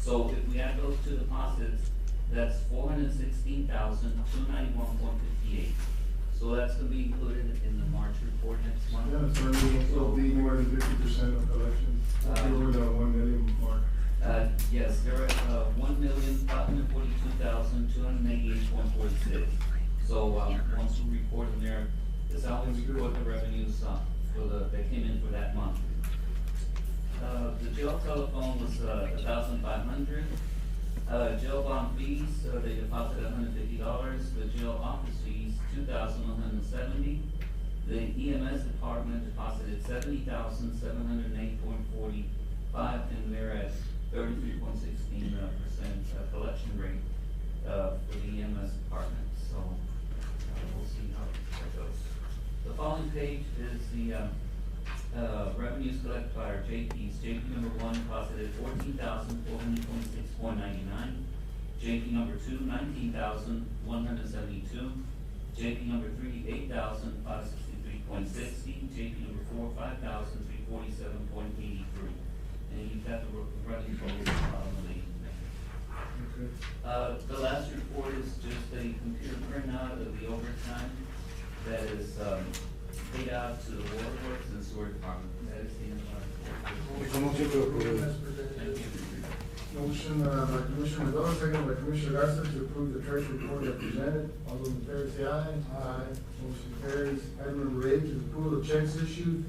So if we add those two deposits, that's $416,291.58. So that's gonna be included in the March report next month. Yeah, certainly will be more than 50% of collections, over the 1 million mark. Yes, they're at, $1,542,288.46. So, once we record them there, it's how we record the revenues, that came in for that month. The jail telephone was, $1,500. Jail bond fees, they deposited $150. The jail office fees, $2,170. The EMS department deposited $70,708.45, and they're at 33.16% collection rate for the EMS department. So we'll see how that goes. The following page is the revenues collected by our JPs. JP number 1 deposited $14,426.99. JP number 2, $19,172. JP number 3, $8,563.60. JP number 4, $5,347.83. And you've got the running totals at the bottom of the. The last report is just a computer printout of the overtime that is paid out to the waterworks and sewer department. That is the end of our report. Thank you. Motion by Commissioner Mendoza, second by Commissioner Garza to approve the treasury report as presented. All those in favor say aye. Aye. Motion carries. Item number 8 is approval of checks issued.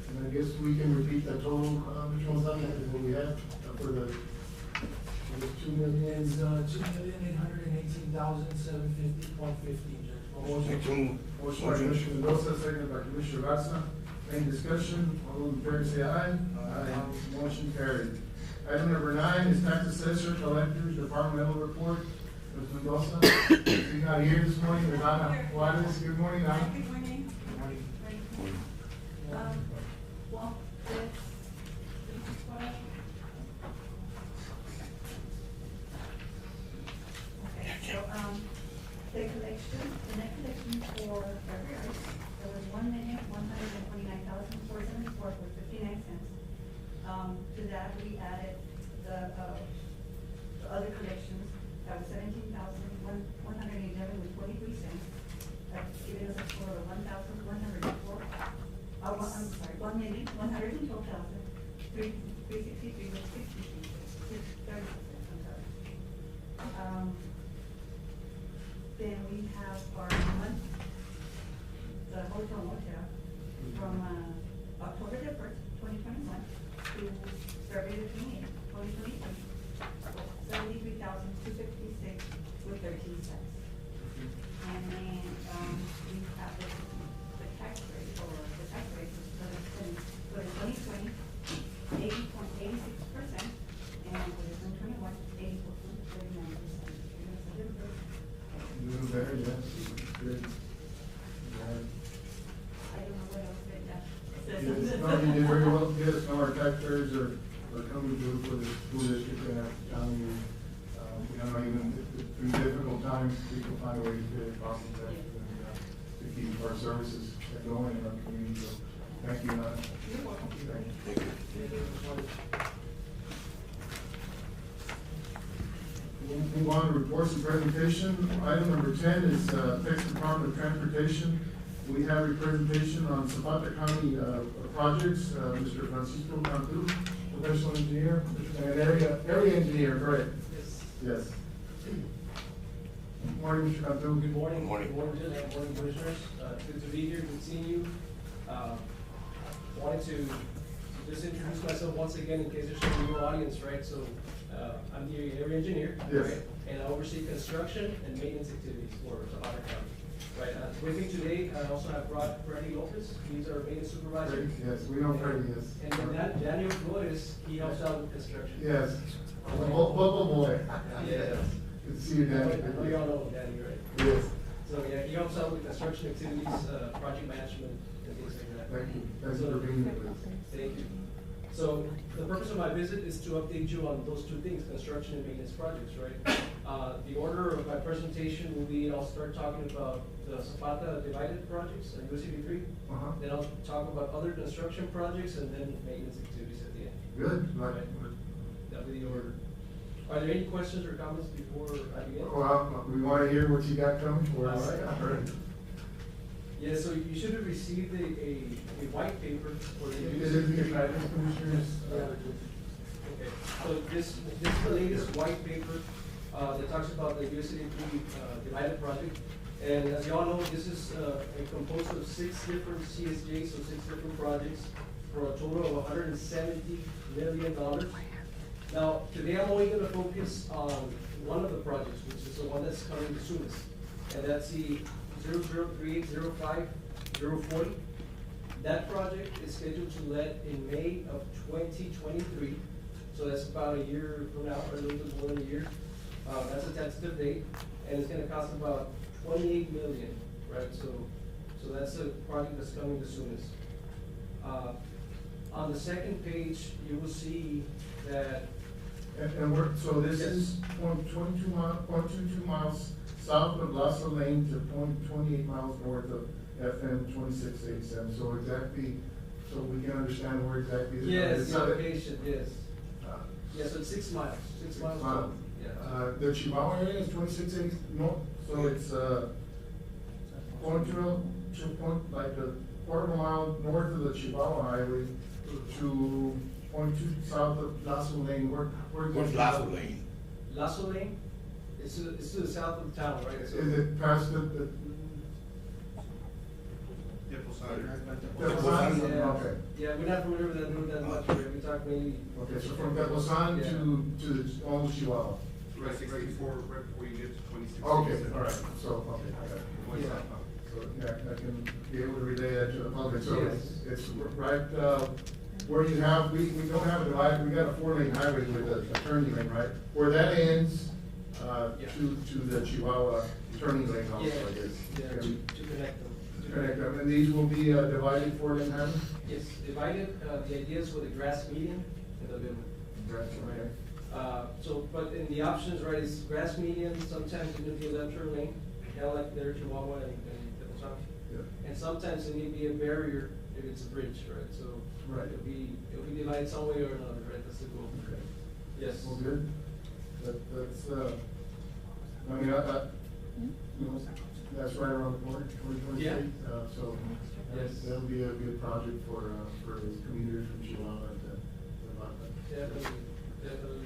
And I guess we can repeat that total, Mr. Gonzalez, is what we have for the 2 million. $2,818,750.15. Motion by Commissioner Mendoza, second by Commissioner Garza. Any discussion? All those in favor say aye. Aye. Motion carried. Item number 9 is tax assessor collectors departmental report. Ms. Mendoza, she's not here this morning. Ivana Juarez, good morning. Good morning. Well, okay, so, the collection, the net collection for February, there was $1,129,474.59. To that, we added the other collections, that was $17,111.43. That's giving us a total of $1,163.63. Then we have our month, the hotel motel, from October the 1st, 2021 to February the 28th, 2023, $73,256.13. And then, we have the tax rate, or the tax rate for the 2020, 80.86%, and for the 2021, 84.39%. A little better, yes. Good. I don't know what else that, Yes, no, you did very well. Yes, no, our taxpayers are coming through for the school district and our county. You know, even through difficult times, we can find a way to pay costs and taxes and to keep our services going in our community. So, thank you. You're welcome. Thank you. We'll move on to reports and presentation. Item number 10 is Texas Department of Transportation. We have a presentation on Zapata County projects. Mr. Francisco Cantu, professional engineer, and area engineer, correct? Yes. Yes. Good morning, Mr. Cantu. Good morning. Good morning, Judge. Good morning, Commissioners. Good to be here, good seeing you. Wanted to just introduce myself once again in case there's some new audience, right? So, I'm the area engineer, Yes. right? And I oversee construction and maintenance activities for Zapata County. Right, with me today, I also have Freddie Lopez, he's our maintenance supervisor. Yes, we know Freddie, yes. And then Daniel Flores, he helps out with construction. Yes. Bubble boy. Yes. Good to see you, I know Danny. you all know Danny, right? Yes. So, yeah, he helps out with construction activities, project management, and things like that. Thank you. Thanks for being here with us. Thank you. So, the purpose of my visit is to update you on those two things, construction and maintenance projects, right? The order of my presentation will be, I'll start talking about the Zapata divided projects and USCB 3. Then I'll talk about other construction projects and then maintenance activities at the end. Good. Right. That'll be the order. Are there any questions or comments before I begin? Well, we wanna hear what you got coming for us. Yeah, so you should have received a white paper for the. Is it the guidance commissioners? Okay, so this is the latest white paper, that talks about the USA divided project. And as you all know, this is, composed of 6 different CSJs, so 6 different projects, for a total of $170 million. Now, today I'm only gonna focus on one of the projects, which is the one that's coming the soonest, and that's the 003805040. That project is scheduled to let in May of 2023, so that's about a year from now, or a little bit more than a year. That's a tentative date, and it's gonna cost about $28 million, right? So that's a project that's coming the soonest. On the second page, you will see that. And we're, so this is 0.22 miles south of Lasso Lane to 0.28 miles north of FM 2687. So exactly, so we can understand where exactly. Yes, the location, yes. Uh, Yeah, so it's 6 miles, 6 miles. Wow. Yeah. The Chihuahua area is 2680 north, so it's, like a quarter of a mile north of the Chihuahua Highway to 0.2 south of Lasso Lane, where. What's Lasso Lane? Lasso Lane, it's to the south of town, right? Is So- it past the? Yeah. Okay. Yeah, we're not familiar with that road that much, right? We talk mainly. Okay, so from Teposan Yeah. to the old Chihuahua. Right, 64, right before you get to 26. Okay, all right, so, okay, I got it. Yeah. So, yeah, I can be able to relay that to the public, so Yes. it's right, where you have, we don't have a divide, we got a 4-lane highway with a turning lane, right? Where that ends, Yeah. to the Chihuahua turning lane also, Yeah, I guess. yeah, to connect them. To connect them, and these will be, divided 4-lane highway? Yes, divided, the idea is with a grass median in the middle. That's okay. So, but in the options, right, is grass median, sometimes it may be a left turn lane, kind of like there, Chihuahua and Teposan. Yeah. And sometimes it may be a barrier if it's a bridge, right, so. Right. It'll be divided some way or another, right, that's the goal. Okay. Yes. Well, good. That's, I mean, you know, that's right around the corner, 2023. Yeah. So, Yes. that'll be a good project for the commuters from Chihuahua and Zapata. Definitely, definitely.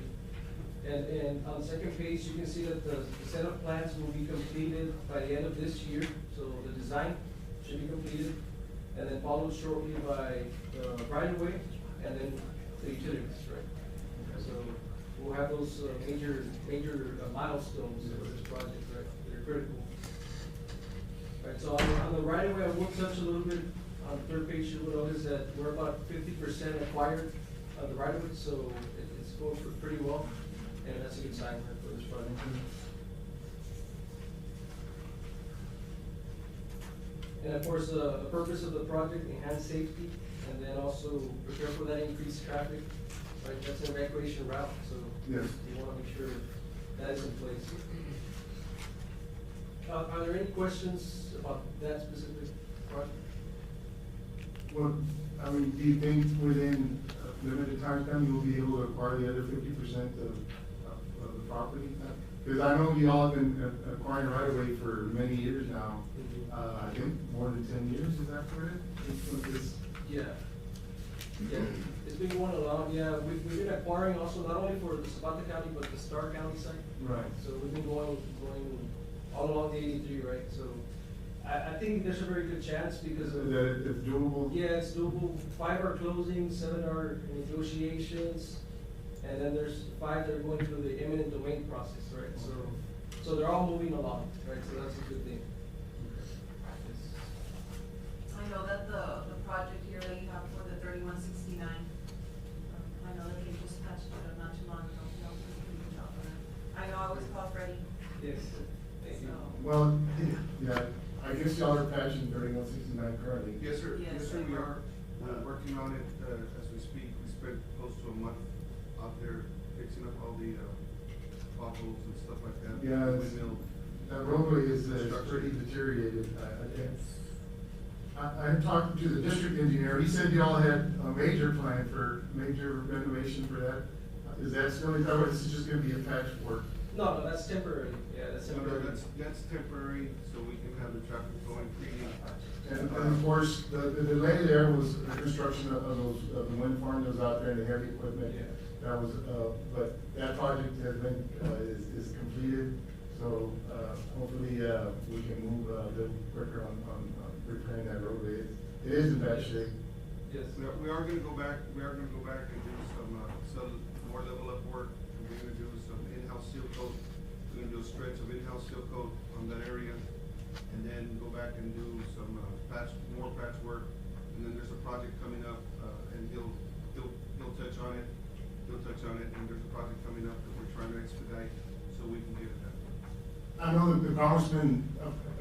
And on the second page, you can see that the set of plans will be completed by the end of this year, so the design should be completed. And then followed shortly by the right of way and then the utilities, right? So we'll have those major milestones for this project, right, that are critical. Right, so on the right of way, I will touch a little bit on the third page. You will notice that we're about 50% acquired of the right of way, so it's going pretty well, and that's a good sign for this project. And of course, the purpose of the project, enhance safety, and then also prepare for that increased traffic, right? That's a recreation route, so Yes. you wanna make sure that is in place. Are there any questions about that specific project? Well, I mean, do you think within a limited time span, you'll be able to acquire the other 50% of the property? Because I know you all have been acquiring right away for many years now. I think more than 10 years, is that correct? Yeah. Yeah, it's been going along, yeah, we've been acquiring also not only for the Zapata County, but the Star County side. Right. So we've been going all along the 83, right? So I think there's a very good chance because of. That it's doable? Yeah, it's doable. 5 are closing, 7 are in negotiations, and then there's 5 that are going through the eminent domain process, right? So they're all moving along, right? So that's a good thing. I know that the project here that you have for the 3169, I know that they just touched it not too long ago. Y'all did a pretty good job on that. I know I always call Freddie. Yes, thank you. So, Well, yeah, I guess y'all are patching 3169 currently. Yes, sir. Yes, Yes, sir, we sir. are. We're working on it, as we speak. We spent close to a month out there fixing up all the, potholes and stuff like that. Yeah, it's- Windmill. That roadway is Construction. pretty deteriorated. I talked to the district engineer, he said y'all had a major plan for, major renovation for that. Is that still, or this is just gonna be a patchwork? No, that's temporary, yeah, that's So temporary. that's temporary, so we can have the traffic flowing freely. And of course, the delay there was the construction of those, of the wind farm that was out there and the heavy equipment. Yeah. That was, but that project has been, is completed, so, hopefully, we can move, a little quicker on repairing that roadway. It is in bad shape. Yes. We are gonna go back, and do some more level up work. We're gonna do some in-house seal coat. We're gonna do a stretch of in-house seal coat on that area. And then go back and do some, more patch work. And then there's a project coming up, and he'll touch on it. And there's a project coming up that we're trying to expedite, so we can get it done. I know that the congressman,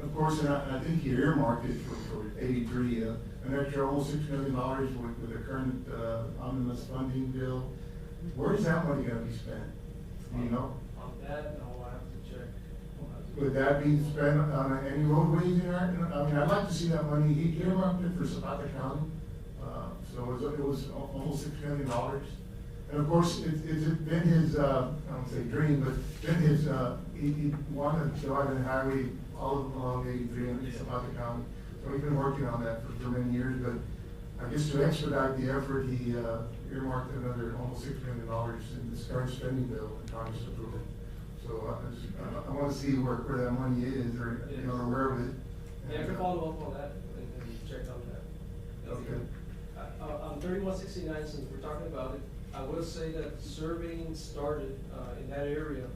of course, and I think he earmarked it for 83, an extra almost $6 million with the current, omnibus funding bill. Where is that money gonna be spent? Do you know? On that, no, I have to check. Would that be spent on any roadways in there? I mean, I'd like to see that money, he earmarked it for Zapata County, so it was almost $6 million. And of course, it's been his, I don't say dream, but been his, he wanted to drive the highway all along 83 in Zapata County. So he's been working on that for many years, but I guess to expedite the effort, he, earmarked another almost $6 million in this current spending bill, and Congress approved it. So I wanna see where that money is, or, you know, aware of it. Yeah, I can follow up on that and check on that. That's Okay. good. On 3169, since we're talking about it, I will say that surveying started, in that area,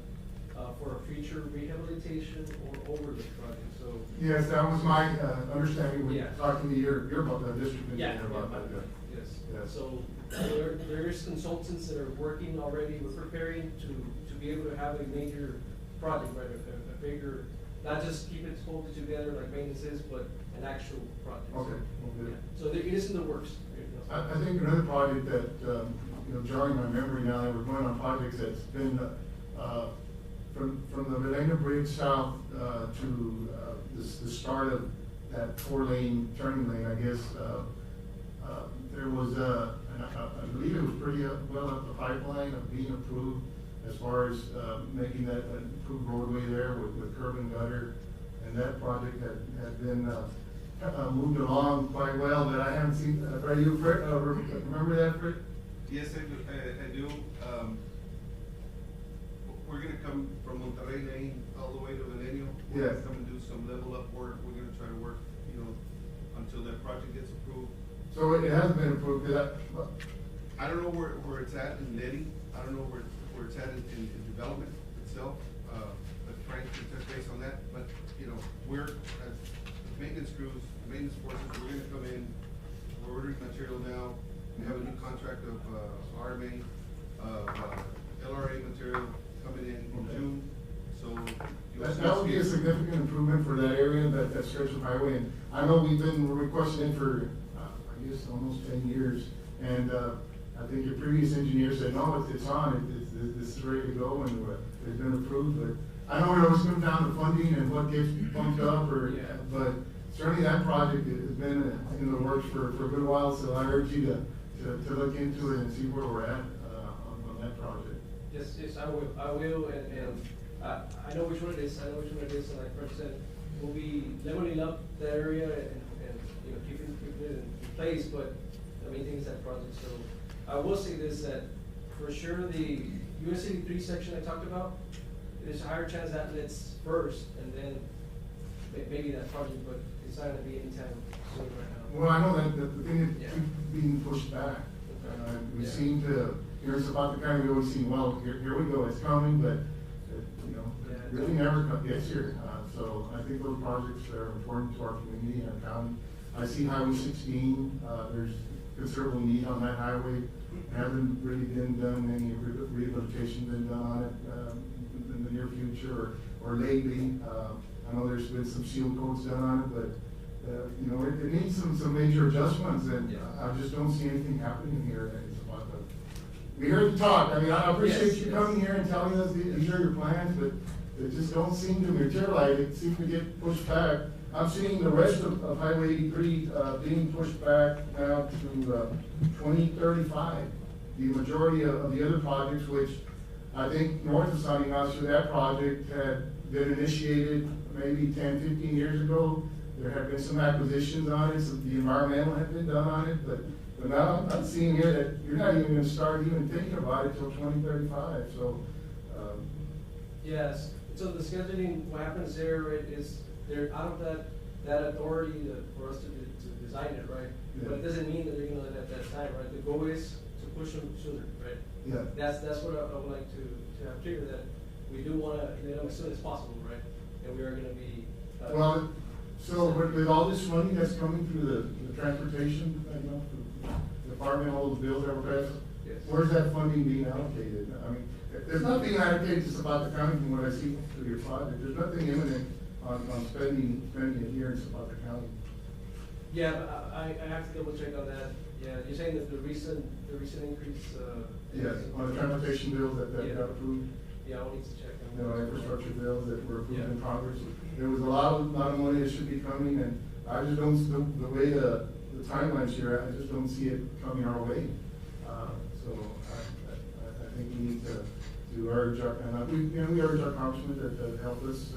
for a future rehabilitation or overlay project, so. Yes, that was my, understanding when Yeah. talking to your district engineer about that. Yes, Yes. so there is consultants that are working already, we're preparing to be able to have a major project, right, a bigger, not just keep it folded together like maintenance is, but an actual project. So, Okay, well, good. yeah. So it is in the works. I think another project that, you know, jarring my memory now, that we're going on projects that's been, from the Milena Bridge south, to, the start of that 4-lane turning lane, I guess, there was I believe it was pretty well up the pipeline of being approved as far as, making that improved roadway there with curb and gutter. And that project had been, moved along quite well, but I haven't seen, are you, remember that, Fred? Yes, I do. We're gonna come from Monterrey Lane all the way to Milenio. We're gonna Yes. come and do some level up work. We're gonna try to work, you know, until that project gets approved. So it hasn't been approved, I don't know where it's at in letting. I don't know where it's at in development itself. But Frank can touch base on that. But, you know, we're, as maintenance crews, maintenance forces, we're gonna come in, we're ordering material now. We have a new contract of, RMA, LRA material coming in June, so. you'll see that would be a us- significant improvement for that area, that stretch of highway. And I know we've been requesting it for, I guess, almost 10 years. And, I think your previous engineer said, no, it's on, this is ready to go, and it's been approved. But I know it always comes down to funding and what gets bumped up, Yeah. but certainly that project has been in the works for a good while, so I urge you to look into it and see where we're at, on that project. Yes, I will, and I know which one it is, and like Fred said, we'll be leveling up the area and, you know, keeping it in place, but the main thing is that project, so. I will say this, that for sure the US 83 section I talked about, there's a higher chance that lets first, and then maybe that project, but it's not gonna be anytime soon right now. Well, I know that the thing is Yeah. being pushed back. We Yeah. seem to, here in Zapata County, we always seem, well, here we go, it's coming, but, you know, Yeah. it really never gets here. So I think those projects are important to our community and our county. I see Highway 16, there's considerable need on that highway. Hasn't really been done, any rehabilitation been done on it, in the near future or lately. I know there's been some seal coats done on it, but, you know, it needs some major adjustments, and Yeah. I just don't see anything happening here in Zapata. We heard you talk, I mean, I appreciate Yes, you yes. coming here and telling us these are your plans, but they just don't seem to materialize, it seems to get pushed back. I'm seeing the rest of Highway 83, being pushed back now to, 2035. the majority of the other projects, which I think north of San Ignacio, that project had been initiated maybe 10, 15 years ago. There had been some acquisitions on it, some, the environmental had been done on it, but now I'm seeing here that you're not even gonna start even thinking about it till 2035, so, Yes, so the scheduling, what happens there, right, is they're out of that authority for us to design it, right? Yeah. But it doesn't mean that they're gonna let it at that time, right? The goal is to push them sooner, right? yeah. That's what I would like to have clear, that we do wanna let them as soon as possible, right? And we are gonna be. Well, so with all this money that's coming through the transportation, you know, the department, all the bills that were passed, Yes. where's that funding being allocated? I mean, there's not being allocated to Zapata County from what I see through your project. There's nothing imminent on spending it here in Zapata County. Yeah, but I have to double check on that. Yeah, you're saying that the recent increase, Yes, on the transportation bills that Yeah. got approved, Yeah, I'll need to check on you know, that. infrastructure bills that were approved in Yeah. Congress. There was a lot of money that should be coming, and I just don't, the way the timelines here, I just don't see it coming our way. So I think we need to urge our, and we urge our congressmen to help us,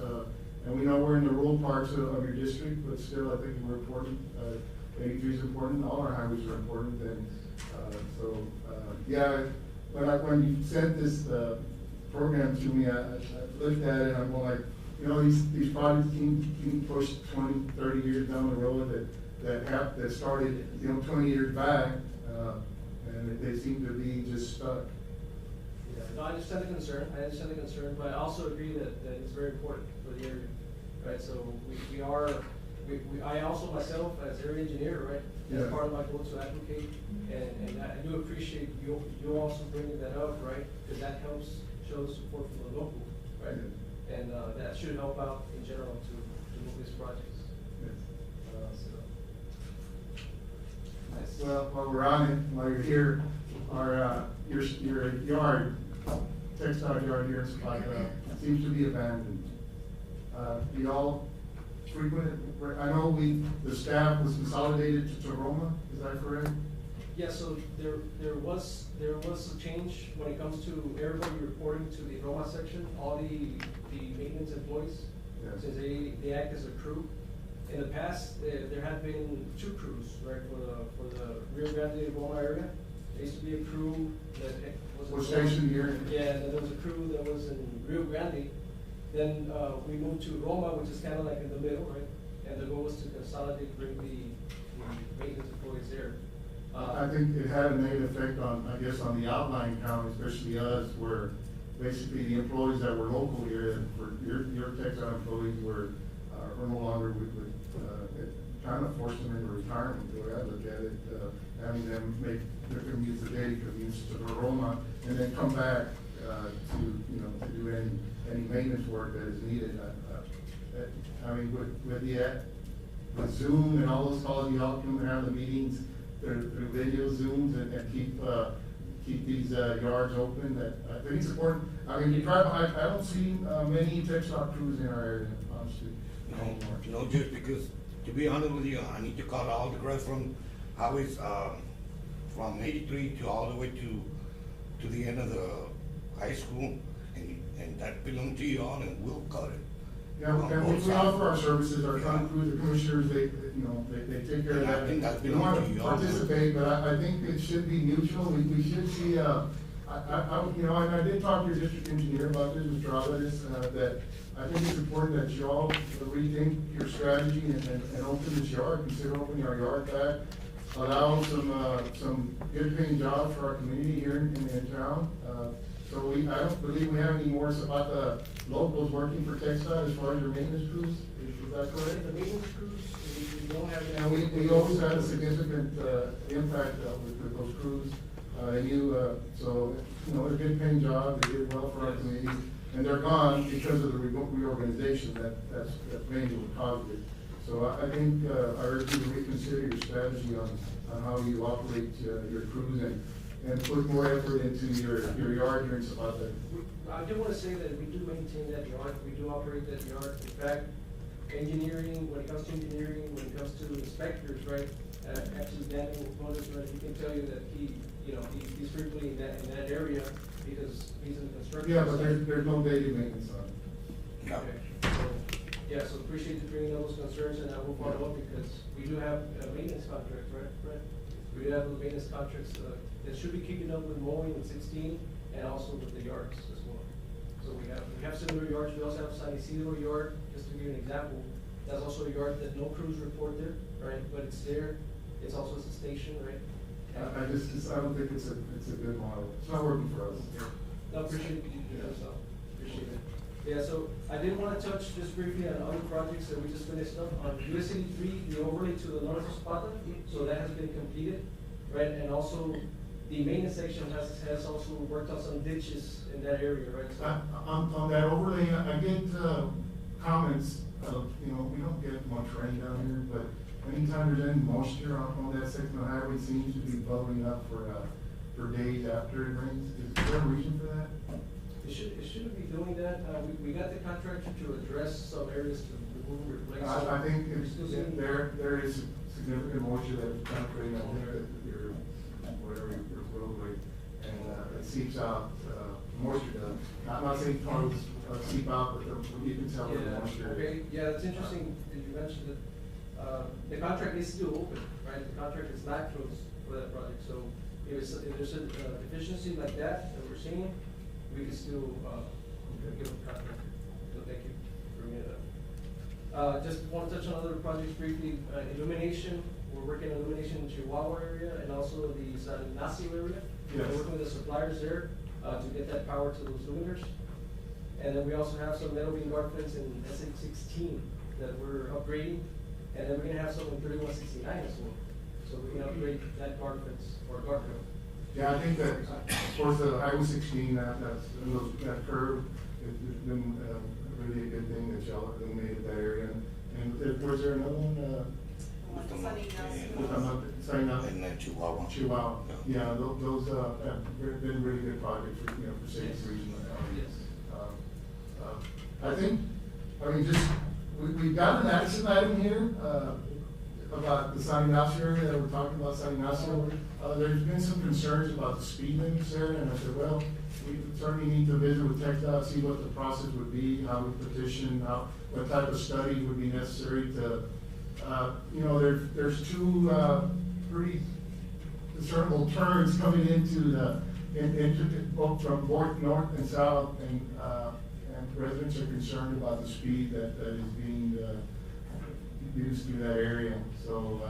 and we know we're in the rural parts of your district, but still, I think we're important. 83 is important, all our highways are important, and, yeah, when you sent this, program to me, I looked at it, and I'm like, you know, these projects can push 20, 30 years down the road that started, you know, 20 years back, and they seem to be just stuck. Yeah, no, I understand the concern, but I also agree that it's very important for the area, right? So I also myself, as area engineer, right, Yeah. that's part of my goal to advocate, and I do appreciate you also bringing that up, right? Because that helps show support from the local, right? And that should help out in general to move these projects. Yes. Nice. Well, while we're on it, while you're here, your yard, textile yard here in Zapata, seems to be abandoned. Do y'all frequent it? I know the staff was consolidated to Roma, is that correct? Yeah, so there was a change when it comes to everybody reporting to the Roma section, all the maintenance employees, Yeah. since they act as a crew. In the past, there had been 2 crews, right, for the Rio Grande Roma area. There used to be a crew that was. Was stationed here? Yeah, and then there was a crew that was in Rio Grande. Then, we moved to Roma, which is kinda like in the middle, right? And the goal was to consolidate, bring the maintenance employees there. I think it had a negative effect on, I guess, on the outlying county, especially us, where basically the employees that were local here, for your textile employees were no longer it kind of forced them into retirement, the way I look at it, having them make their commutes, the daily commutes to Roma, and then come back, to do any maintenance work that is needed. I mean, with Zoom and all those calls, you all can have the meetings through video Zooms and keep these yards open. That I think it's important. I mean, I don't see many textile crews in our area, honestly. No, just because, to be honest with you, I need to cut all the grass from highways, from 83 to all the way to the end of the high school, and that belongs to you all, and we'll cut it. Yeah, we offer our services, our county crews, the commissioners, they take care of And I that. think that's We don't want belongs to to you all. participate, but I think it should be mutual, we should see, and I did talk to your district engineer about this, Mr. Alvarez, that I think it's important that you all rethink your strategy and open this yard, consider opening our yard back, allow some good paying jobs for our community here in town. So I don't believe we have any more Zapata locals working for textile as far as your maintenance crews, is that correct? The maintenance crews, we don't have. And we always had a significant, impact with those crews, so, it's a good paying job, they did well for our Yes. community, and they're gone because of the reorganization that's mainly what caused it. So I think, I urge you to reconsider your strategy on how you operate, your crews and put more effort into your yard here in Zapata. I do want to say that we do maintain that yard, we do operate that yard. In fact, engineering, when it comes to engineering, when it comes to inspectors, right? Actually, Daniel Flores, right, he can tell you that he's strictly in that area because he's in the construction. Yeah, but site. there's no daily maintenance on it. No. Okay, so, yeah, so appreciate you bringing up those concerns, and I will follow up, because we do have maintenance contracts, right, Brett? We do have those maintenance contracts, that should be keeping up with mowing with 16, and also with the yards as well. So we have similar yards, we also have San Isidro yard, just to give you an example, that's also a yard that no crews report there, right, but it's there, it's also a station, right? I don't think it's a good model. It's not working for us. No, appreciate you doing that, so, appreciate it. Yeah, so I did want to touch just briefly on other projects that we just finished up. On US 83, the overlay to the north of Zapata, so that has been completed, right? And also, the maintenance section has also worked on some ditches in that area, right? So, On that overlay, I get, comments of, we don't get much rain down here, but anytime there's any moisture on that section of the highway, it seems to be bubbling up for days after it rains. Is there a reason for that? it shouldn't be doing that. We got the contractor to address some areas to remove and replace. So I think we're still seeing- there is significant moisture that's penetrating on your, whatever, your roadway, and, it seeps out, moisture does. I'm not saying tornadoes seep out, but you can tell where the Yeah, moisture is. okay, yeah, it's interesting that you mentioned that, the contract is still open, right? The contract is not closed for that project, so if there's a deficiency like that we're seeing, we can still, give a contract. So thank you for bringing it up. Just want to touch on other projects briefly, illumination, we're working on illumination in Chihuahua area and also the San Ignacio area. Yes. We're working with the suppliers there, to get that power to those luminaires. And then we also have some metal beam guard fence in SX16 that we're upgrading. And then we're gonna have some in 3169 as well. So we can upgrade that guard fence or guardrail. Yeah, I think that, of course, the Highway 16, that curve, has been, really a good thing that y'all illuminated that area. And was there another one, signing up? In Chihuahua. Chihuahua, yeah, those, have been really good projects for, for cities, region. Yes. I think, we've got an action item here, about the San Ignacio area, that we're talking about San Ignacio. There's been some concerns about the speed limits there, and I said, well, we certainly need to visit with TechDOT, see what the process would be, how we petition, what type of study would be necessary to, there's two, pretty discernible turns coming into both from north and south, and residents are concerned about the speed that is being, used through that area. So,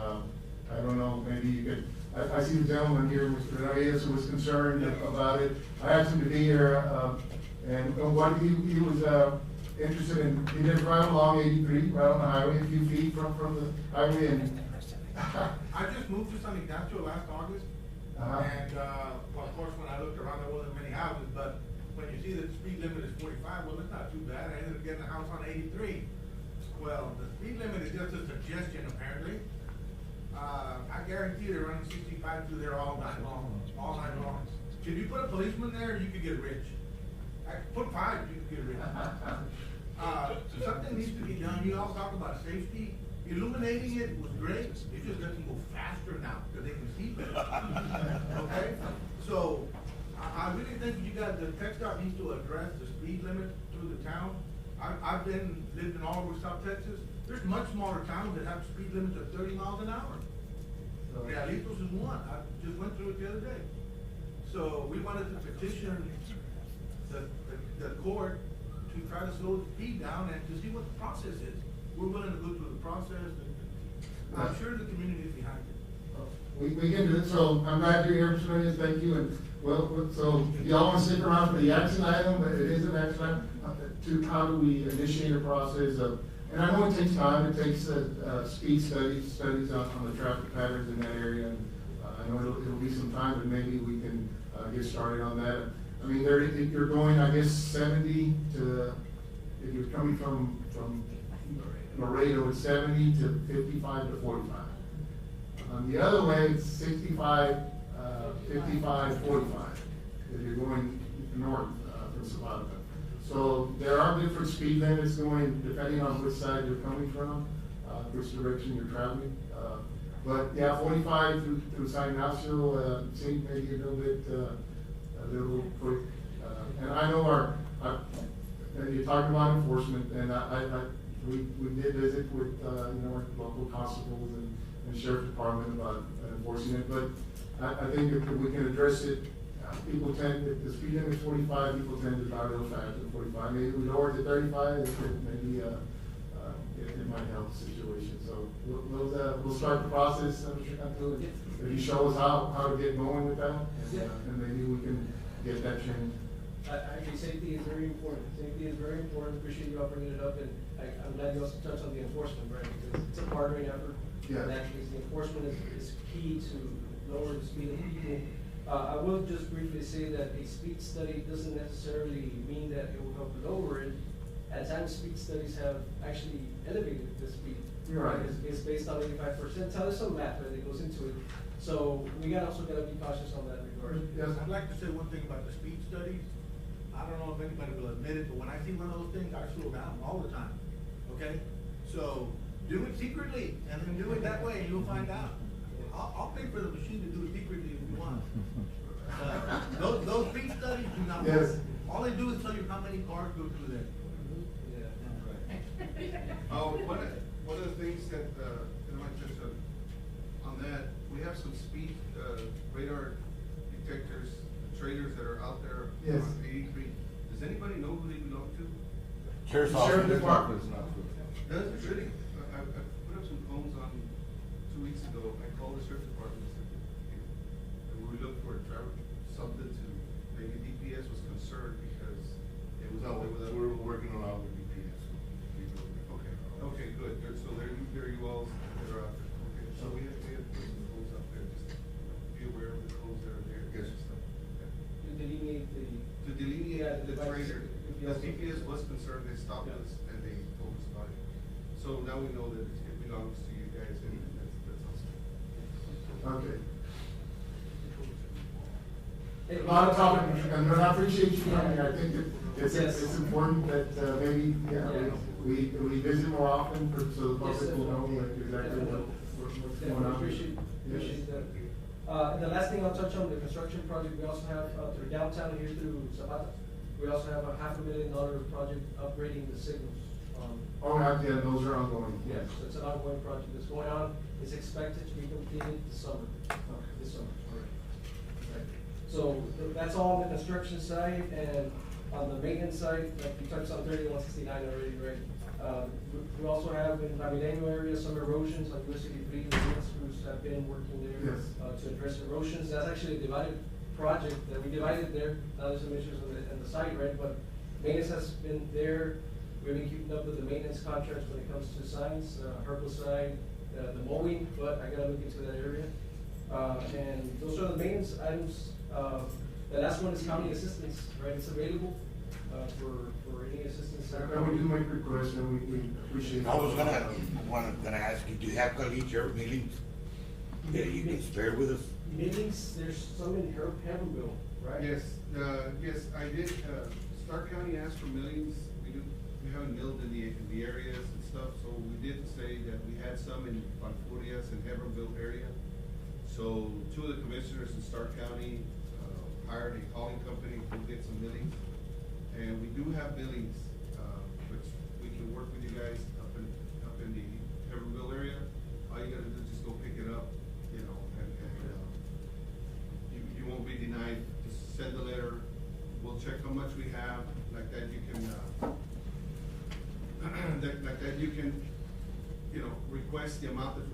I don't know, maybe you could, I see the gentleman here, Mr. Reyes, who was concerned about it. I asked him to be here, and what he was, interested in, he lives right along 83, right on the highway, a few feet from the highway, and I just moved to San Ignacio last August, and, well, of course, when I looked around, there wasn't many houses, but when you see that the speed limit is 45, well, it's not too bad. I ended up getting a house on 83. Well, the speed limit is just a suggestion, apparently. I guarantee they're running 65 through there all night long, If you put a policeman there, you could get rich. Put 5, you could get rich. Something needs to be done. You all talk about safety. Illuminating it was great. It just lets them go faster now because they can see better. Okay? So, I really think you guys, the TechDOT needs to address the speed limit through the town. I've lived in all over South Texas. There's much smaller towns that have speed limits of 30 miles an hour. Realitos is one. I just went through it the other day. So we wanted to petition the court to try to slow the speed down and to see what the process is. We're willing to go through the process, and I'm sure the community is behind it. we can do it, so I'm glad you're here, Mr. Reyes, thank you, and, well, so, y'all wanna stick around for the action item, but it is an action item, to how do we initiate a process of, and I know it takes time, it takes, speed studies on the traffic patterns in that area, and, I know it'll be some time, but maybe we can, get started on that. I mean, if you're going, I guess, 70 to, if you're coming from Laredo, it's 70 to 55 to 45. The other way, it's 65, 55, 45, if you're going north, from Zapata. So there are different speed limits going, depending on which side you're coming from, which direction you're traveling. But yeah, 45 through San Ignacio, seemed maybe a little quick. And I know and you're talking about enforcement, and we did visit with, our local constables and sheriff department about enforcing it, but I think if we can address it, people tend, if the speed limit is 45, people tend to drive a little faster than 45. Maybe we lower it to 35, maybe, it might help the situation. So we'll start the process, Mr. Cantu, if you show us how to get going with that, and maybe we can get that changed. I agree, safety is very important. Safety is very important. Appreciate you all bringing it up, and I'm glad you also touched on the enforcement, right? Because it's a partnering effort. Yeah. And actually, the enforcement is key to lower the speed of people. I will just briefly say that a speed study doesn't necessarily mean that it will help lower it. At times, speed studies have actually elevated the speed. You're right. It's based on 85%. So there's some math that goes into it. So we also gotta be cautious on that regard. Yes. I'd like to say one thing about the speed studies. I don't know if anybody will admit it, but when I see one of those things, I slow down all the time, okay? So, do it secretly, and then do it that way, and you'll find out. I'll pay for the machine to do it secretly if you want. Those speed studies do not work. Yes. All they do is tell you how many cars go through there. One of the things that, I might touch on that, we have some speed, radar detectors, trailers that are out there Yes. on 83. Does anybody know who they belong to? Sheriff's Sheriff office. Department. Does it really? I put up some cones on 2 weeks ago. I called the sheriff department and said, and we looked for a driver, something to, maybe DPS was concerned because it was all over the. We're working on our DPS. Okay, good. So there you all that are out there. Okay, so we have to put some cones up there, just be aware of the cones that are there. Yes. and stuff. Okay. To delineate To delineate the devices, trailer, if you the also- DPS was concerned, they stopped Yeah. us and they told us about it. So now we know that it belongs to you guys and that's awesome. Okay. Hey, A lot of topic, and I appreciate you coming. I think it's Yes. important that, maybe, Yeah. we visit more often so the Yes, public will know definitely. like exactly what's Yeah, going we on. appreciate that. And the last thing I'll touch on, the construction project, we also have, through downtown here through Zapata, we also have a $500,000 project upgrading the signals. Oh, yeah, those are ongoing. Yes, so it's an ongoing project that's going on. It's expected to be completed this summer. This summer, right. So that's all on the construction side, and on the maintenance side, like we touched on 3169 already, right? We also have in La Milenio area some erosions, like US 83, the maintenance crews have been working there. Yes. To address erosions. That's actually a divided project that we divided there. Now there's some issues on the site, right? But maintenance has been there. We've been keeping up with the maintenance contracts when it comes to signs, herbicide, the mowing, but I gotta look into that area. And those are the maintenance items. The last one is county assistance, right? It's available, for any assistance. And we do make requests and we appreciate. I was gonna ask you, do you have colleagues or millings that you can spare with us? Millings, there's some in Heavenville, right? Yes, yes, I did, Stark County asked for millions, we haven't milled in the areas and stuff, so we did say that we had some in Panfurias and Hebbronville area. So 2 of the commissioners in Stark County, hired a hauling company to get some millings. And we do have millings, which we can work with you guys up in the Hebbronville area. All you gotta do is just go pick it up, and you won't be denied. Just send the letter, we'll check how much we have, like that you can, request the amount of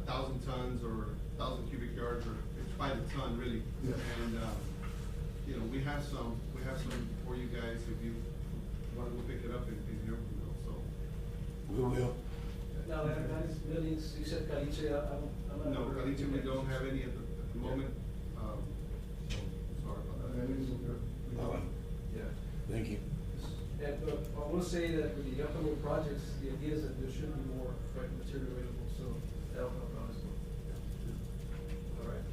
1,000 tons or 1,000 cubic yards, or it's by the ton really. Yeah. And, we have some for you guys if you wanna go pick it up in Hebbronville, so. We will. Now, that is millings, you said Caliche, I'm not. No, Caliche, we don't have any at the moment, so, sorry about that. All right. Yeah. Thank you. And, I will say that with the upcoming projects, the idea is that there should be more material available, so that'll help out as well. All right.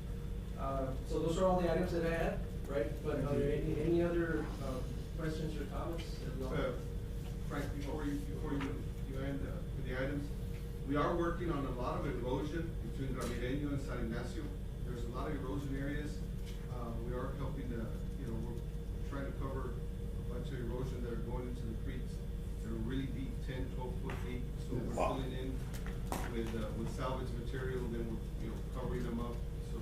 So those are all the items that I had, right? But are there any other, questions or comments that we all have? Frank, before you end with the items, we are working on a lot of erosion, between Ramireño and San Ignacio. There's a lot of erosion areas. We are helping we're trying to cover a bunch of erosion that are going into the creeks that are really deep, 10, 12 foot deep. So we're Wow. filling in with salvage material, then we're, covering them up, so,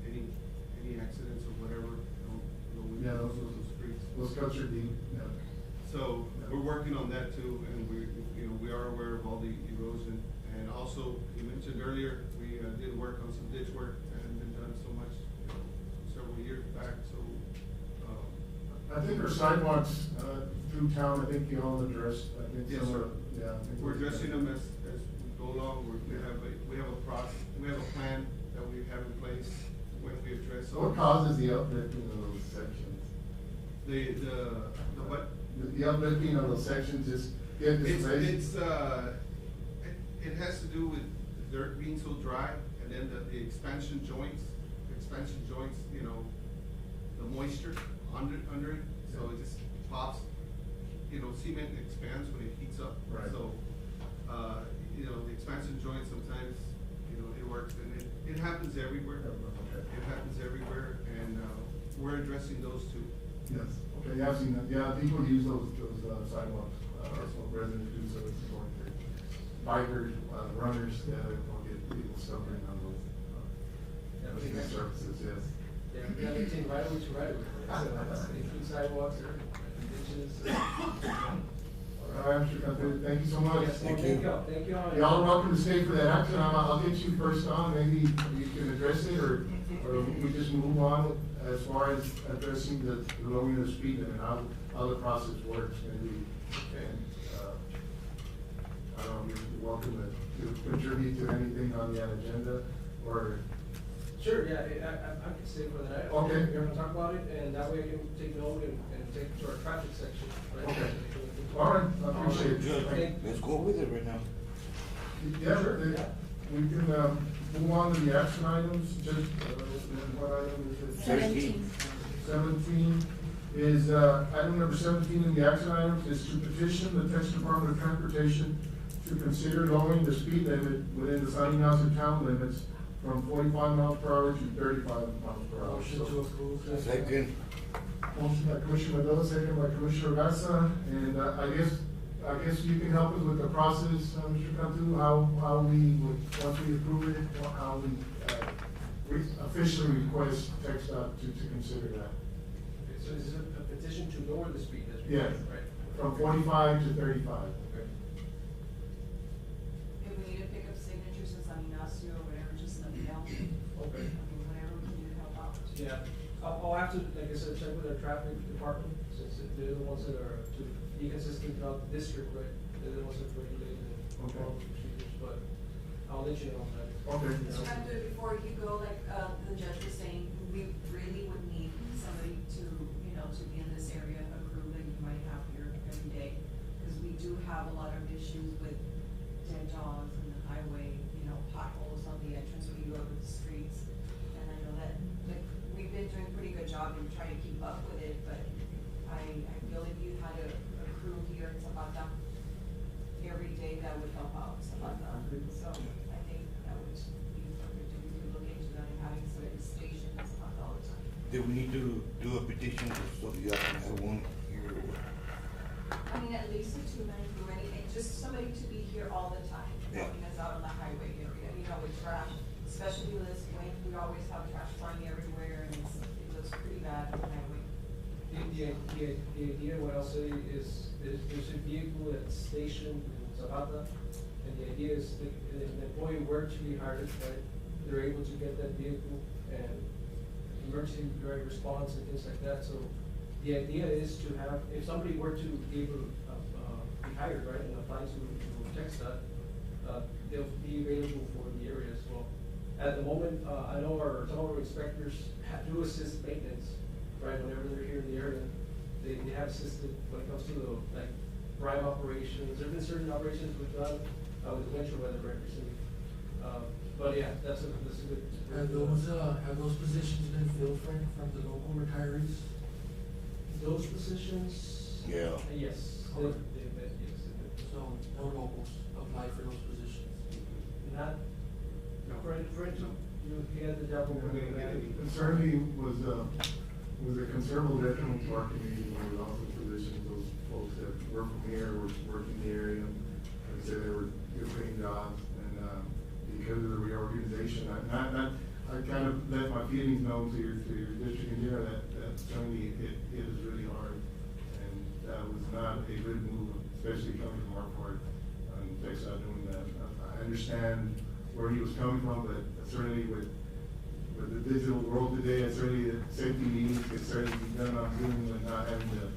any accidents or whatever, don't go into Yeah, those creeks. Those cuts are deep, yeah. So, we're working on that too, and we are aware of all the erosion. And also, you mentioned earlier, we, did work on some ditch work that hadn't been done so much, several years back, so, I think our sidewalks, through town, I think you all addressed, I think Yes, some sir. of, yeah. I think we're addressing them as we go along. We have a process, we have a plan that we have in place when we address. So what causes the uplifting of those sections? The what? The uplifting of those sections is get displaced? It has to do with the dirt being so dry, and then the expansion joints, the moisture under it, so it just pops. Cement expands when it heats up. Right. So, the expansion joint sometimes, it works, and it happens everywhere. Okay. It happens everywhere, and, we're addressing those two. Yes, okay, yeah, I've seen that, yeah, people use those sidewalks, that's what residents do, so it's important for bikers, runners, yeah, they don't get people stumbling on those, surfaces, yes. Yeah, we have everything right away to right away, so, include sidewalks, ditches. All right, Mr. Cantu, thank you so much. Yes, well, thank you all. Y'all are welcome to stay for that action, I'll get you first on, maybe you can address it, or we just move on as far as addressing the lowering of the speed limit, how the process works, maybe. And, I don't know, you're welcome to contribute to anything on the agenda, or, Sure, yeah, I can stay for that. Okay. We're gonna talk about it, and that way I can take note and take it to our traffic section, right? Okay. All right, I appreciate it. Good, Okay. let's go with it right now. Yeah, Sure, they- yeah. we can, move on to the action items, just, what item is it? 17. 17 is, item number 17 in the action items is to petition the Texas Department of Transportation to consider lowering the speed limit within the San Ignacio town limits from 45 miles per hour to 35 miles per hour. Motion to approve. Second. Motion by Commissioner Mendoza, second by Commissioner Garza, and, I guess you can help us with the process, Mr. Cantu, how we would, once we approve it, how we officially request TxDOT to consider that. Okay, so this is a petition to lower the speed, that's Yes. right? From 45 to 35. Okay. If we need to pick up signatures in San Ignacio or whatever, just let me know. Okay. I mean, whatever we can do to help out. Yeah, I'll have to, like I said, check with our traffic department, since they're the ones that are to be consistent throughout the district, right? They're the ones that regulate and Okay. follow the procedures, but I'll let you know on that. Okay. So kind of before you go, like, the judge was saying, we really would need somebody to, to be in this area, a crew that you might have here every day. Because we do have a lot of issues with dead dogs and the highway, potholes on the entrance when you go to the streets. And I know that, like, we've been doing a pretty good job in trying to keep up with it, but I feel if you had a crew here in Zapata every day, that would help out Zapata. So I think that would be perfect if we could look into that and having some station in Zapata all the time. Do we need to do a petition so you guys have one here? I mean, at least a two-man crew, anything, just somebody to be here all the time, Yeah. helping us out on the highway area, with trash. Especially with this wind, we always have trash flying everywhere and it looks pretty bad on the highway. The idea, what I'll say is there's a vehicle that's stationed in Zapata, and the idea is that if an employee were to be hired, right, they're able to get that vehicle and emergency response and things like that, so the idea is to have, if somebody were to be able to, be hired, right, and apply to TxDOT, they'll be available for the area as well. At the moment, I know some of our inspectors do assist maintenance, right, whenever they're here in the area. They have assisted when it comes to the, like, drive operations. There've been certain operations we've done, with the winter weather, right, recently. But yeah, that's a good. Have those positions been filled, Frank, from the local retirees? Those positions? Yeah. Yes, they've been, yes. So no locals apply for those positions? Not Fred, you had the job over there. It certainly was a considerable detriment to our community when we lost those positions, those folks that were from here, were working in the area. Like I said, they were good paying jobs, and, because of the reorganization, I kind of let my feelings known to your district engineer that certainly it is really hard. And that was not a good move, especially coming from our part, Texas doing that. I understand where he was coming from, but certainly with the digital world today, and certainly the safety meetings can certainly be done on Zoom and not having to,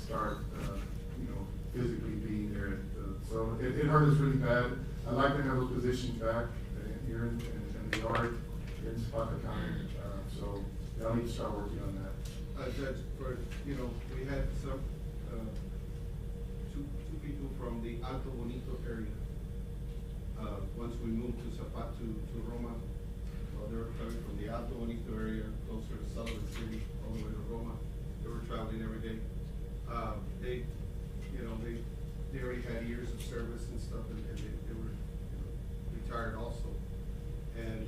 start, physically being there. So it hurt us really bad. I'd like to have those positions back here in the yard here in Zapata County, so y'all need to start working on that. Judge, we had two people from the Alto Bonito area. Once we moved to Zapata, to Roma, they were coming from the Alto Bonito area, closer to Sullivan City, all the way to Roma. They were traveling every day. They already had years of service and stuff, and they were retired also. And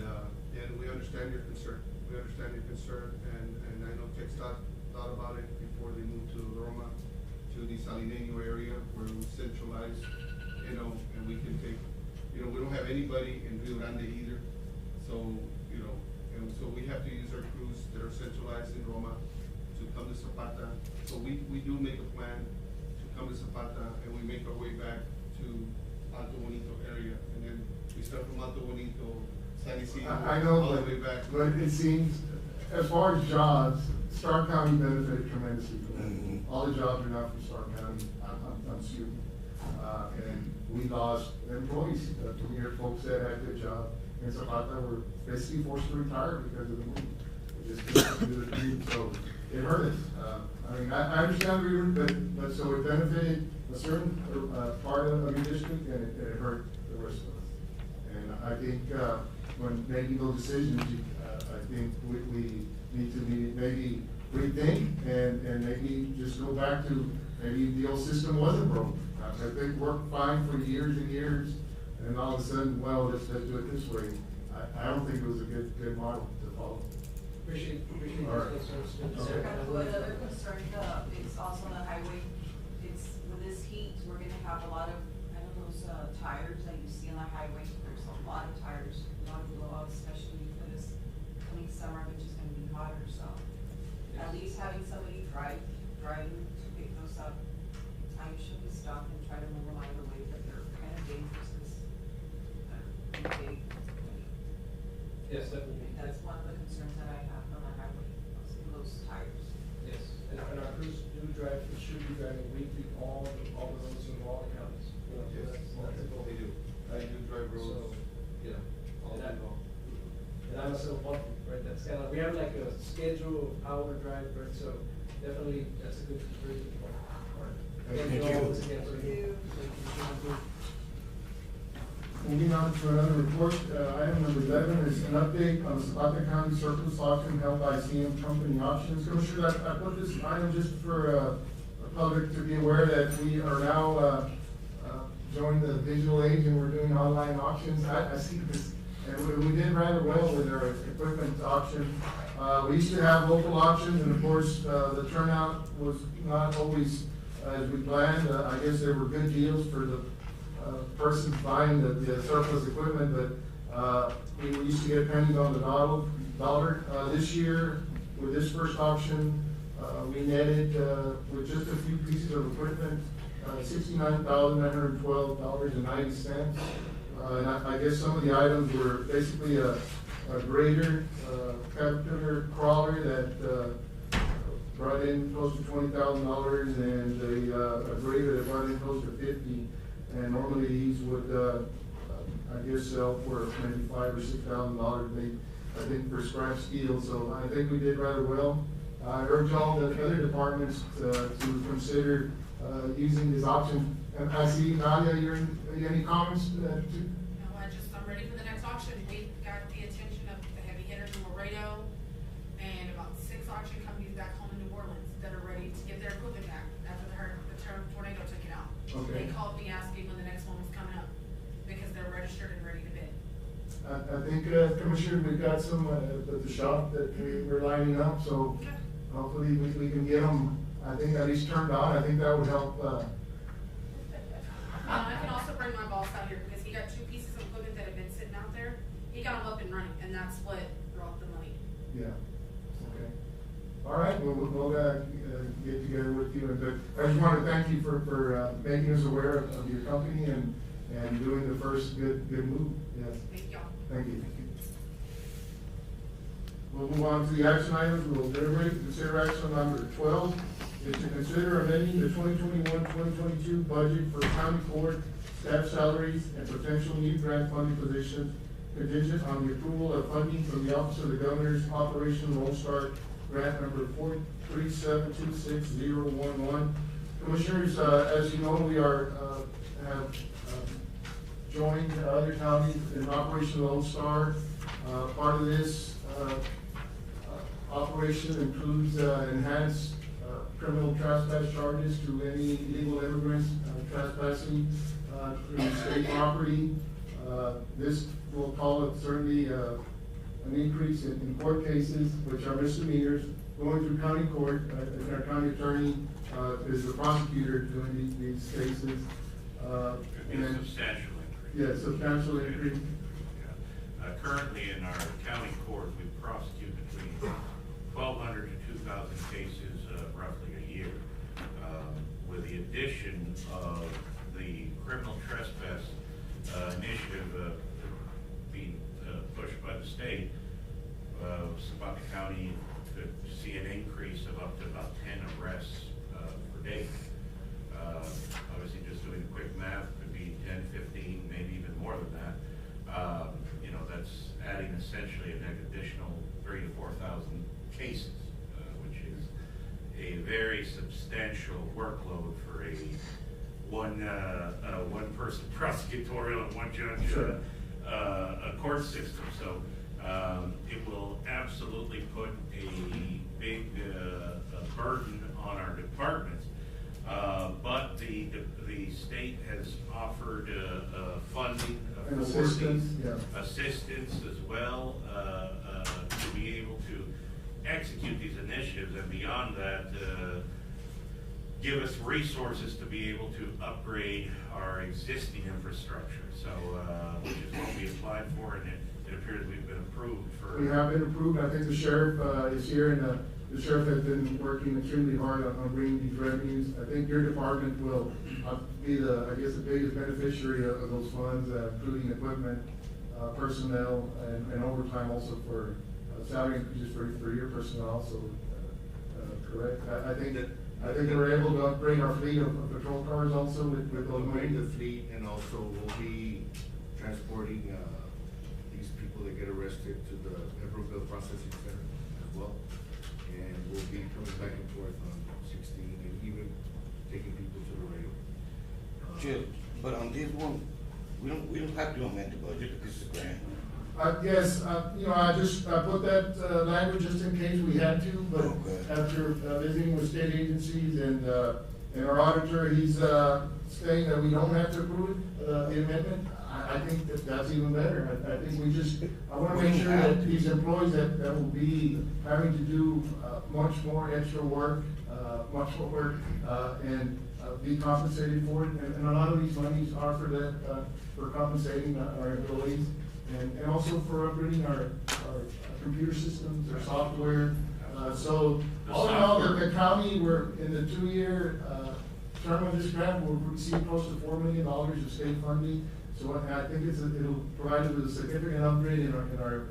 we understand your concern. We understand your concern, and I know TxDOT thought about it before they moved to Roma, to the Salineño area, where we centralize, and we can take, we don't have anybody in Rio Grande either. So, and so we have to use our crews that are centralized in Roma to come to Zapata. So we do make a plan to come to Zapata, and we make our way back to Alto Bonito area, and then we start from Alto Bonito, San Isidro, I know, all the way back. but it seems, as far as jobs, Stark County benefited tremendously from that. All the jobs are not from Stark County, I'm student. And we lost employees, from here, folks that had a good job in Zapata were basically forced to retire because of the move. They just couldn't do the commute, so it hurt us. I understand we were, but so it benefited a certain, part of your district, and it hurt the rest of us. And I think, when making those decisions, I think we need to maybe rethink and maybe just go back to, maybe the old system wasn't broken. I think it worked fine for years and years, and all of a sudden, well, let's do it this way. I don't think it was a good model to follow. Appreciate All right. those concerns. Okay. One other concern, is also on the highway, with this heat, we're gonna have a lot of, those tires that you see on the highway, there's a lot of tires, a lot of blowouts, especially for this coming summer, which is gonna be hotter, so. At least having somebody driving to pick those up, I usually stop and try to move them out of the way, but they're kind of dangerous, because they're big. Yes, definitely. That's one of the concerns that I have on the highway, those tires. Yes, and our crews should be driving weekly all the roads in all the counties. Yes, That's the goal. they do. I do drive roads, So, yeah, all day long. And I myself want, right, that's kind of, we have like a schedule of how to drive, right, so definitely, that's a good, very good point. All right. Thank all you. once again for you. Thank you. Moving on to another report, item number 11 is an update on the Zapata County surplus auction held by CM Company Auctions. Commissioner, I put this item just for the public to be aware that we are now joining the digital age and we're doing online auctions. I see this, and we did rather well with our equipment auction. We used to have local auctions, and of course, the turnout was not always as we planned. I guess there were good deals for the persons buying the surplus equipment, but we used to get pennies on the dollar. This year, with this first auction, we netted with just a few pieces of equipment, $69,912.90. And I guess some of the items were basically a grader, Caterpillar crawler that brought in close to $20,000, and a grader that brought in close to $50,000. And normally these would, I guess, sell for maybe $5,000 or $6,000, I think, for scrap steel. So I think we did rather well. I urge all the other departments to consider using this option. And I see, Nadia, any comments? No, I'm ready for the next auction. We got the attention of the heavy hitters in Laredo and about 6 auction companies back home in New Orleans that are ready to get their equipment back after the tornado took it out. Okay. They called me asking when the next one was coming up because they're registered and ready to bid. Commissioner, we've got some at the shop that we're lining up, so hopefully we can get them, I think, at least turned on. I think that would help, I can also bring my boss out here, because he got 2 pieces of equipment that have been sitting out there. He got them up and running, and that's what brought the money. yeah, okay. All right, we'll get together with you, but I just want to thank you for making us aware of your company and doing the first good move, yes. Thank y'all. Thank you. We'll move on to the action items. We'll deliberate and consider action number 12 is to consider amending the 2021-2022 budget for county court staff salaries and potential new grant funding positions contingent on the approval of funding from the Office of the Governor's Operation Lone Star Grant number 43726-011. Commissioners, as you know, we have joined other counties in Operation Lone Star. Part of this operation includes enhanced criminal trespass charges to any illegal immigrants trespassing through state property. This will call it certainly an increase in court cases, which are misdemeanors, going through county court. Our county attorney is the prosecutor doing these cases. It'd be a substantial increase. Yeah, substantial increase. Yeah. Currently in our county court, we prosecute between 1,200 to 2,000 cases roughly a year. With the addition of the criminal trespass initiative being pushed by the state, Zapata County could see an increase of up to about 10 arrests per day. Obviously, just doing quick math could be 10, 15, maybe even more than that. That's adding essentially an additional 3,000 to 4,000 cases, which is a very substantial workload for a one person prosecutorial and one judge a court system. So it will absolutely put a big burden on our departments. But the state has offered funding And for assistance, assistance as well to be able to execute these initiatives, and beyond that, give us resources to be able to upgrade our existing infrastructure. So, which is what we applied for, and it appears we've been approved for. We have been approved. I think the sheriff is here, and the sheriff has been working extremely hard on bringing these revenues. I think your department will be the biggest beneficiary of those funds, including equipment, personnel, and overtime also for salary increases for your personnel also. Correct? I think we're able to upgrade our fleet of patrol cars also with those Upgrade money. the fleet, and also we'll be transporting these people that get arrested to the Everville Processing Center as well. And we'll be coming back and forth on 16 and even taking people to the radio. Chill, but on this one, we don't have to amend the budget because it's a grant. Yes, I put that language just in case we had to, but Okay. after visiting with state agencies and our auditor, he's saying that we don't have to approve the amendment. I think that's even better. I think I wanna make sure that these employees that will be having to do much more extra work, and be compensated for it. And a lot of these monies are for that, for compensating our employees. And also for upgrading our computer systems, our software. So all in all, the county, we're in the 2-year term of this grant, we'll receive close to $4 million of state funding. So I think it'll provide us with a significant upgrade in our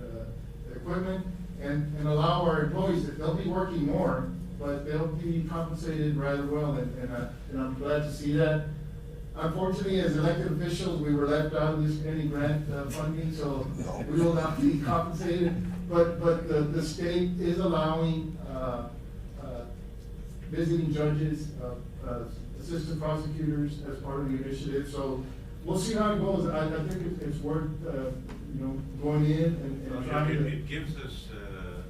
equipment and allow our employees, they'll be working more, but they'll be compensated rather well, and I'm glad to see that. Unfortunately, as elected officials, we were left out of any grant funding, so we will not be compensated. But the state is allowing visiting judges, assistant prosecutors as part of the initiative. So we'll see how it goes. I think it's worth going in and trying to. It gives us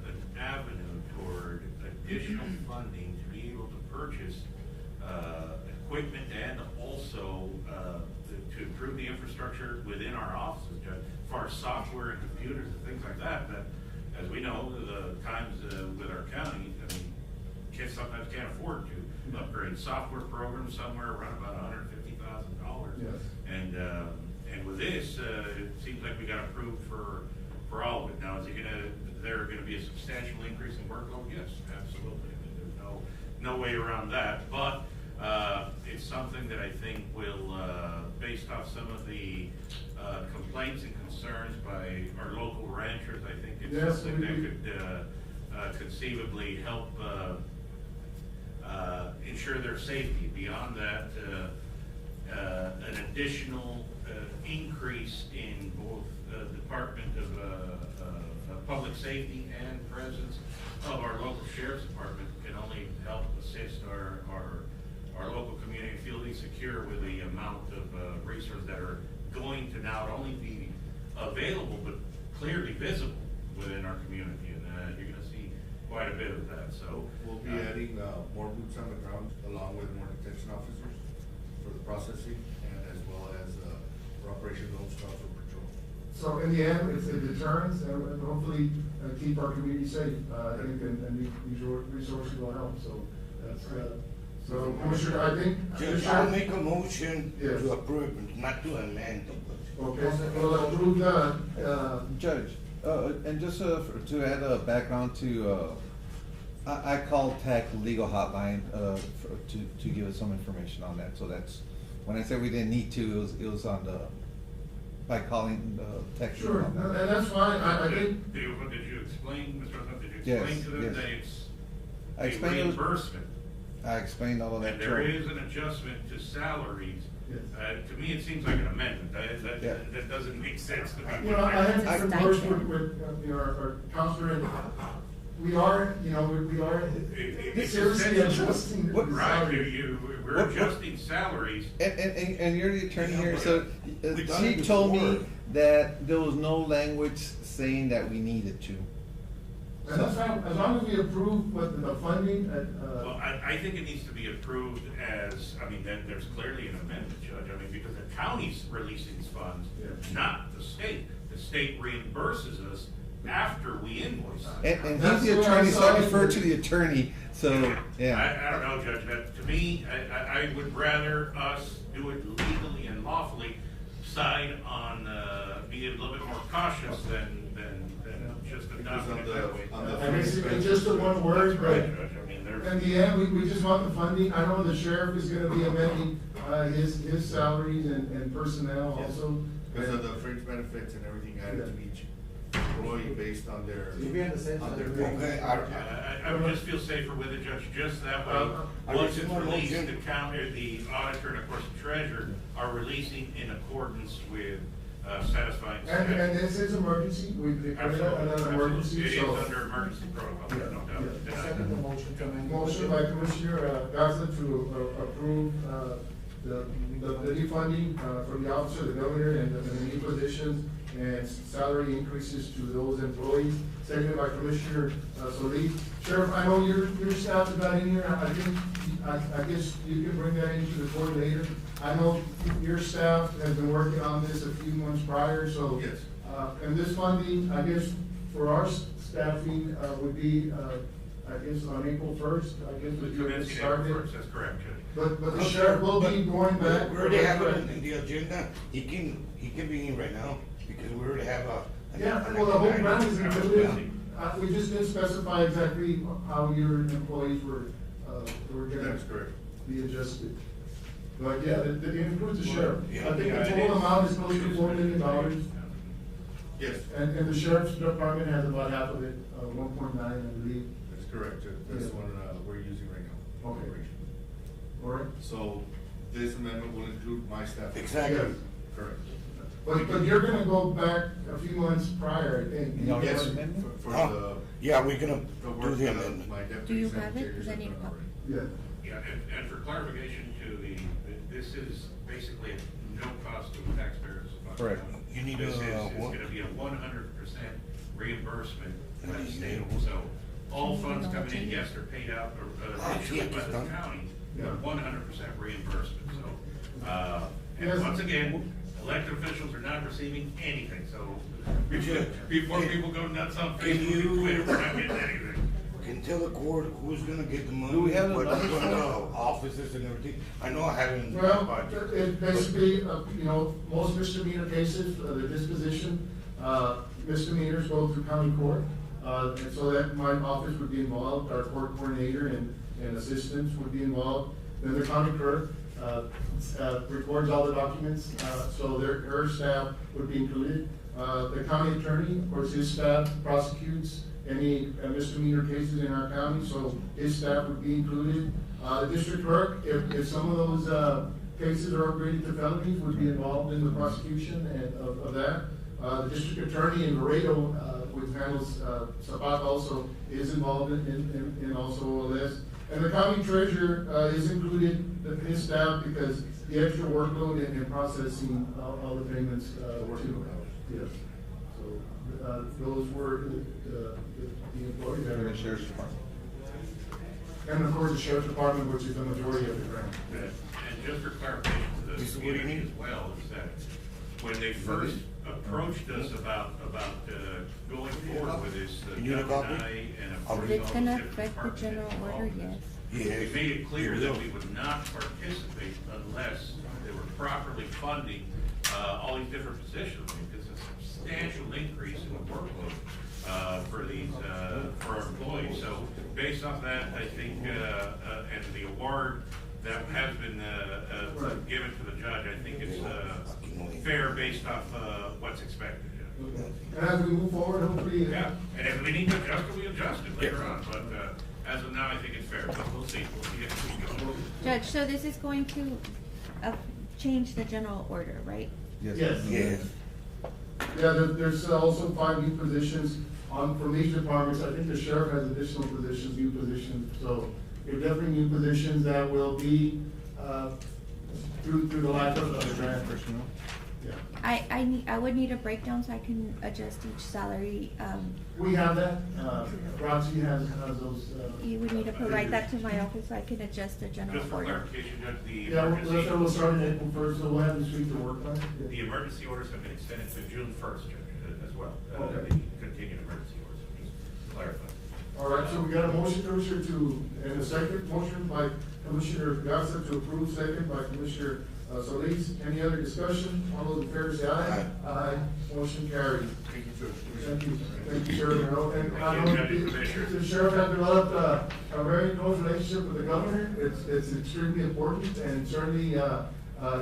an avenue toward additional funding to be able to purchase equipment and also to improve the infrastructure within our offices, Judge, as far as software and computers and things like that, but as we know, the times with our county, I mean, kids sometimes can't afford to upgrade software programs somewhere around about $150,000. Yes. And with this, it seems like we got approved for all of it. Now, is it there gonna be a substantial increase in workload? Yes, absolutely. I mean, there's no way around that, but, it's something that I think will, based off some of the, complaints and concerns by our local ranchers, I think it's Yes, something that could conceivably help, ensure their safety. Beyond that, an additional, increase in both the Department of Public Safety and presence of our local sheriff's department can only help assist our local community feel secure with the amount of resources that are going to not only be available, but clearly visible within our community. And you're gonna see quite a bit of that, so. We'll be adding, more boots on the ground along with more detention officers for the processing and as well as, for Operation Lone Star for patrol. So in the end, it's a deterrence and hopefully keep our community safe, and these resources will help, so that's, so Commissioner, I think. Judge, I'll make a motion Yes. to approve, not to amend. Okay, we'll approve that, Judge, and just to add a background to, I called TAC legal hotline to give us some information on that. So that's, when I said we didn't need to, it was on the, by calling the TAC. sure, and that's fine, I think. Did you explain, Mr. President, did you Yes, explain to them yes. that it's I a explained it was- reimbursement? I explained all of that. And there is an adjustment to salaries. Yes. To me, it seems like an amendment. Yeah. That doesn't make sense to me. You know, I had It's a conversed stipend. with, our counselor, and we are, we are It's seriously essentially- adjusting the Right, salary. we're What- adjusting salaries. And you're the attorney here, so We've done she it told before. me that there was no language saying that we needed to. And that's fine, as long as we approve what the funding, Well, I think it needs to be approved as, I mean, then there's clearly an amendment, Judge. I mean, because the county's releasing these funds, Yeah. not the state. The state reimburses us after we invoice. And he's That's the what attorney, so I I'm refer to saying. the attorney, so, yeah. I don't know, Judge, that, to me, I would rather us do it legally and lawfully, side on, be a little bit more cautious than just adopting it that way. and it's just the one word, That's but right, Judge, I mean, there's. in the end, we just want the funding. I know the sheriff is gonna be amending, his salaries and personnel Yes. also. Because of the fringe benefits and everything added to each employee based on their. You'll be on the same on side. their Okay, I would just feel safer with it, Judge, just that way. I Once just it's want to released, mention- the counter, the auditor, and of course the treasurer are releasing in accordance with satisfying. And this is emergency, we declared it an emergency, It so. is under emergency protocol, there's no doubt. Yeah. Second the motion to amend. Motion by Commissioner Garza to approve the new funding for the officer, the governor, and the new positions and salary increases to those employees. Seconded by Commissioner Solis. Sheriff, I know your staff is not in here, I think, I guess you can bring that into the court later. I know your staff has been working on this a few months prior, so. Yes. And this funding, I guess, for our staffing, would be, I guess, on April first, I guess, would be the Commencing start April date. 1st, that's correct, Judge. But the sheriff will be going back. We already have it in the agenda, he can be in right now, because we already have a. Yeah, well, the whole grant is included. We just didn't specify exactly how your employees were That gonna is correct. be adjusted. But yeah, it includes the sheriff. Yeah. I think Yeah, the it total is. amount is close to $4 million. Yes, And the sheriff's department has about half of it, 1.9, I believe. that's correct. That's Yeah. the one, we're using right now. Okay. Operation. All right? So this amendment will include my staff. Exactly. Yes. Correct. But you're gonna go back a few months prior, I think. You know, Yes, amendment? for Huh? the. Yeah, we're gonna The do work the that amendment. my deputy Do you have it? secretaries Does that have need a done copy? already. Yeah. Yeah, and for clarification to this is basically no cost to the taxpayers. Correct. You need This is what? gonna be a 100% reimbursement to What the do you state, need? so all You funds know coming in, changes. yes, they're paid out Ah, initially yeah, by it's the done. county, Yeah. but 100% reimbursement, so. Yes. And once again, Elected officials are not receiving anything, so before people go nuts on Can Facebook and you- Twitter, we're not getting anything. Can tell the court who's gonna get the money? Do we have the what numbers for it? offices and everything? I know I have it in the Well, budget. it basically, you know, most misdemeanor cases, the disposition, misdemeanors go through county court. And so that my office would be involved, our court coordinator and assistants would be involved. Then the county clerk, records all the documents, so her staff would be included. The county attorney, of course, his staff prosecutes any misdemeanor cases in our county, so his staff would be included. The district clerk, if some of those, cases are upgraded to felonies, would be involved in the prosecution and of that. The district attorney in Laredo, which handles, Zapata also is involved in also all this. And the county treasurer, is included, his staff, because the extra workload in processing all the payments, too. Yes. So, those were the employees. And the sheriff's department. And of course, the sheriff's department, which is the majority of the grant. And just for clarification to This is the what you community need? as well, is that when they first approached us about going forward with this, the You need a judge copy? and I and I'll a read few it. It's other gonna different affect the departments general involved order, in this. yes. Yes. We made it clear We that will. we would not participate unless they were properly funding, all these different positions, because it's a substantial increase in the workload, for these, for our employees. So based on that, I think, and the award that has been, given to the judge, I think it's, fair based off, what's expected, yeah. And as we move forward, hopefully. Yeah, and if we need to adjust it, we adjust it later on, but, as of now, I think it's fair, but we'll see as we go. Judge, so this is going to, change the general order, right? Yes. Yes. Yeah, there's also 5 new positions from these departments. I think the sheriff has additional positions, new positions. So there are definitely new positions that will be, through the life of the grant. Personnel. Yeah. I would need a breakdown so I can adjust each salary. We have that, Roxy has those. You would need to provide that to my office so I can adjust the general Just for order. clarification, Judge, the Yeah, emergency. we'll start in April 1st, so we'll have this week to work on it. The emergency orders have been extended to June 1st, Judge, as well. Okay. The continued emergency orders, just clarify. All right, so we got a motion, Commissioner, and a second motion by Commissioner Garza to approve, second by Commissioner Solis. Any other discussion? All those in favor say aye. Aye. Motion carried. Thank you, Judge. Thank you. Thank you, Sheriff. And I Thank you, know Judge, Commissioner. the sheriff has developed a very close relationship with the governor. It's extremely important, and certainly,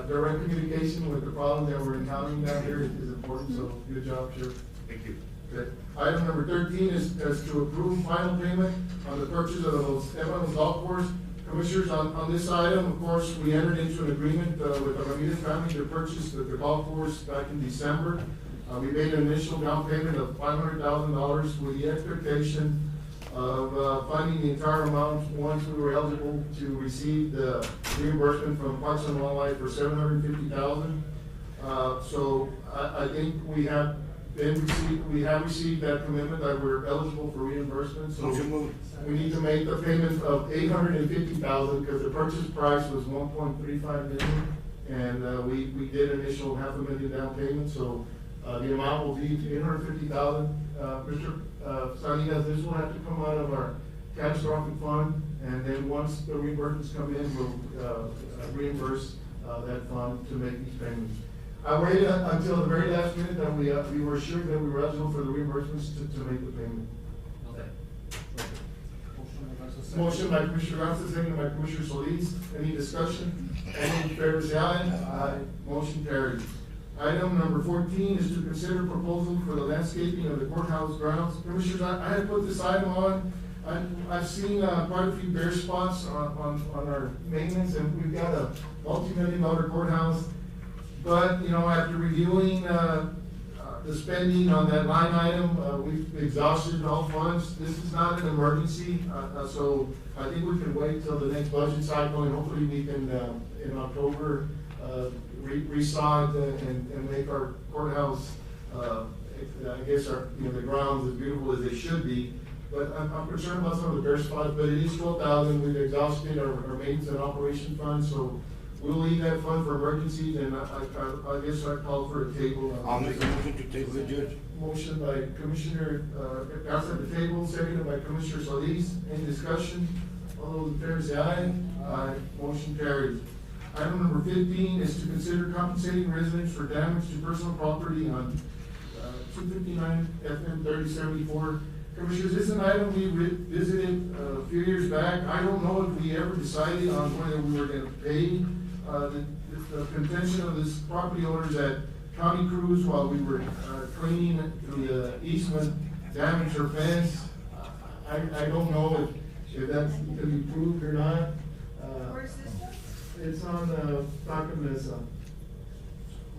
direct communication with the problems that we're encountering down here is important, so good job, Sheriff. Thank you. Okay. Item number 13 is to approve final payment on the purchase of those Evans golf course. Commissioners, on this item, of course, we entered into an agreement with the Ramirez family to purchase the golf course back in December. We made an initial down payment of $500,000 with the expectation of funding the entire amount once we were eligible to receive the reimbursement from Parks and Wildlife for $750,000. So I think we have received that commitment that we're eligible for reimbursement, so Motion moved. we need to make the payment of $850,000, because the purchase price was $1.35 million, and we did initial $500,000 down payment, so the amount will be $850,000. Mr. Salinas, this will have to come out of our catastrophic fund, and then once the reimbursements come in, we'll reimburse that fund to make these payments. I waited until the very last minute that we were sure that we were eligible for the reimbursements to make the payment. Okay. Motion by Commissioner Garza, second by Commissioner Solis. Any discussion? All in favor, say aye. Aye. Motion carried. Item number 14 is to consider proposal for the landscaping of the courthouse grounds. Commissioners, I had put this item on. I've seen quite a few bare spots on our maintenance, and we've got a multi-million-dollar courthouse. But, you know, after reviewing the spending on that line item, we've exhausted all funds. This is not an emergency, so I think we can wait till the next budget cycle, and hopefully we can, in October, resod and make our courthouse, I guess the grounds as beautiful as they should be. But I'm concerned about some of the bare spots, but it is 12,000. We've exhausted our maintenance and operation fund, so we'll leave that fund for emergencies, and I guess I call for a table. I'll make a motion to table it, Judge. Motion by Commissioner, Garza at the table, seconded by Commissioner Solis. Any discussion? All those in favor say aye. Aye. Motion carries. Item number 15 is to consider compensating residents for damage to personal property on 259 FM 3074. Commissioners, this is an item we visited a few years back. I don't know if we ever decided on whether we were gonna pay the contention of this property owners that county crews, while we were cleaning the easement, damaged her fence. I don't know if that's can be proved or not. Where's this one? It's on Taca Mesa.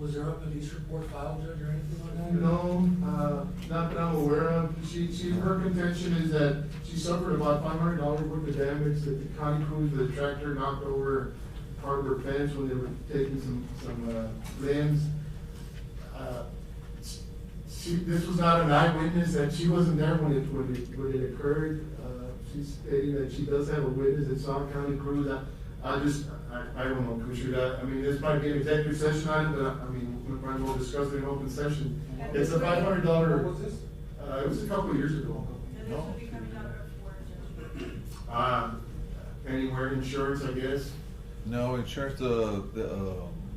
Was there a police report filed, Judge, or anything like that? No, not that I'm aware of. Her contention is that she suffered about $500 worth of damage, that the county crews, the tractor knocked over part of her fence when they were taking some limbs. This was not an eyewitness, that she wasn't there when it occurred. She's stating that she does have a witness that saw county crews. I don't know, Commissioner, I mean, this might be an executive session item, but I mean, we might well discuss it in open session. It's a $500. What was this? It was a couple of years ago. And this will be coming out of where, Judge? Anywhere, insurance, I guess. No, insurance, the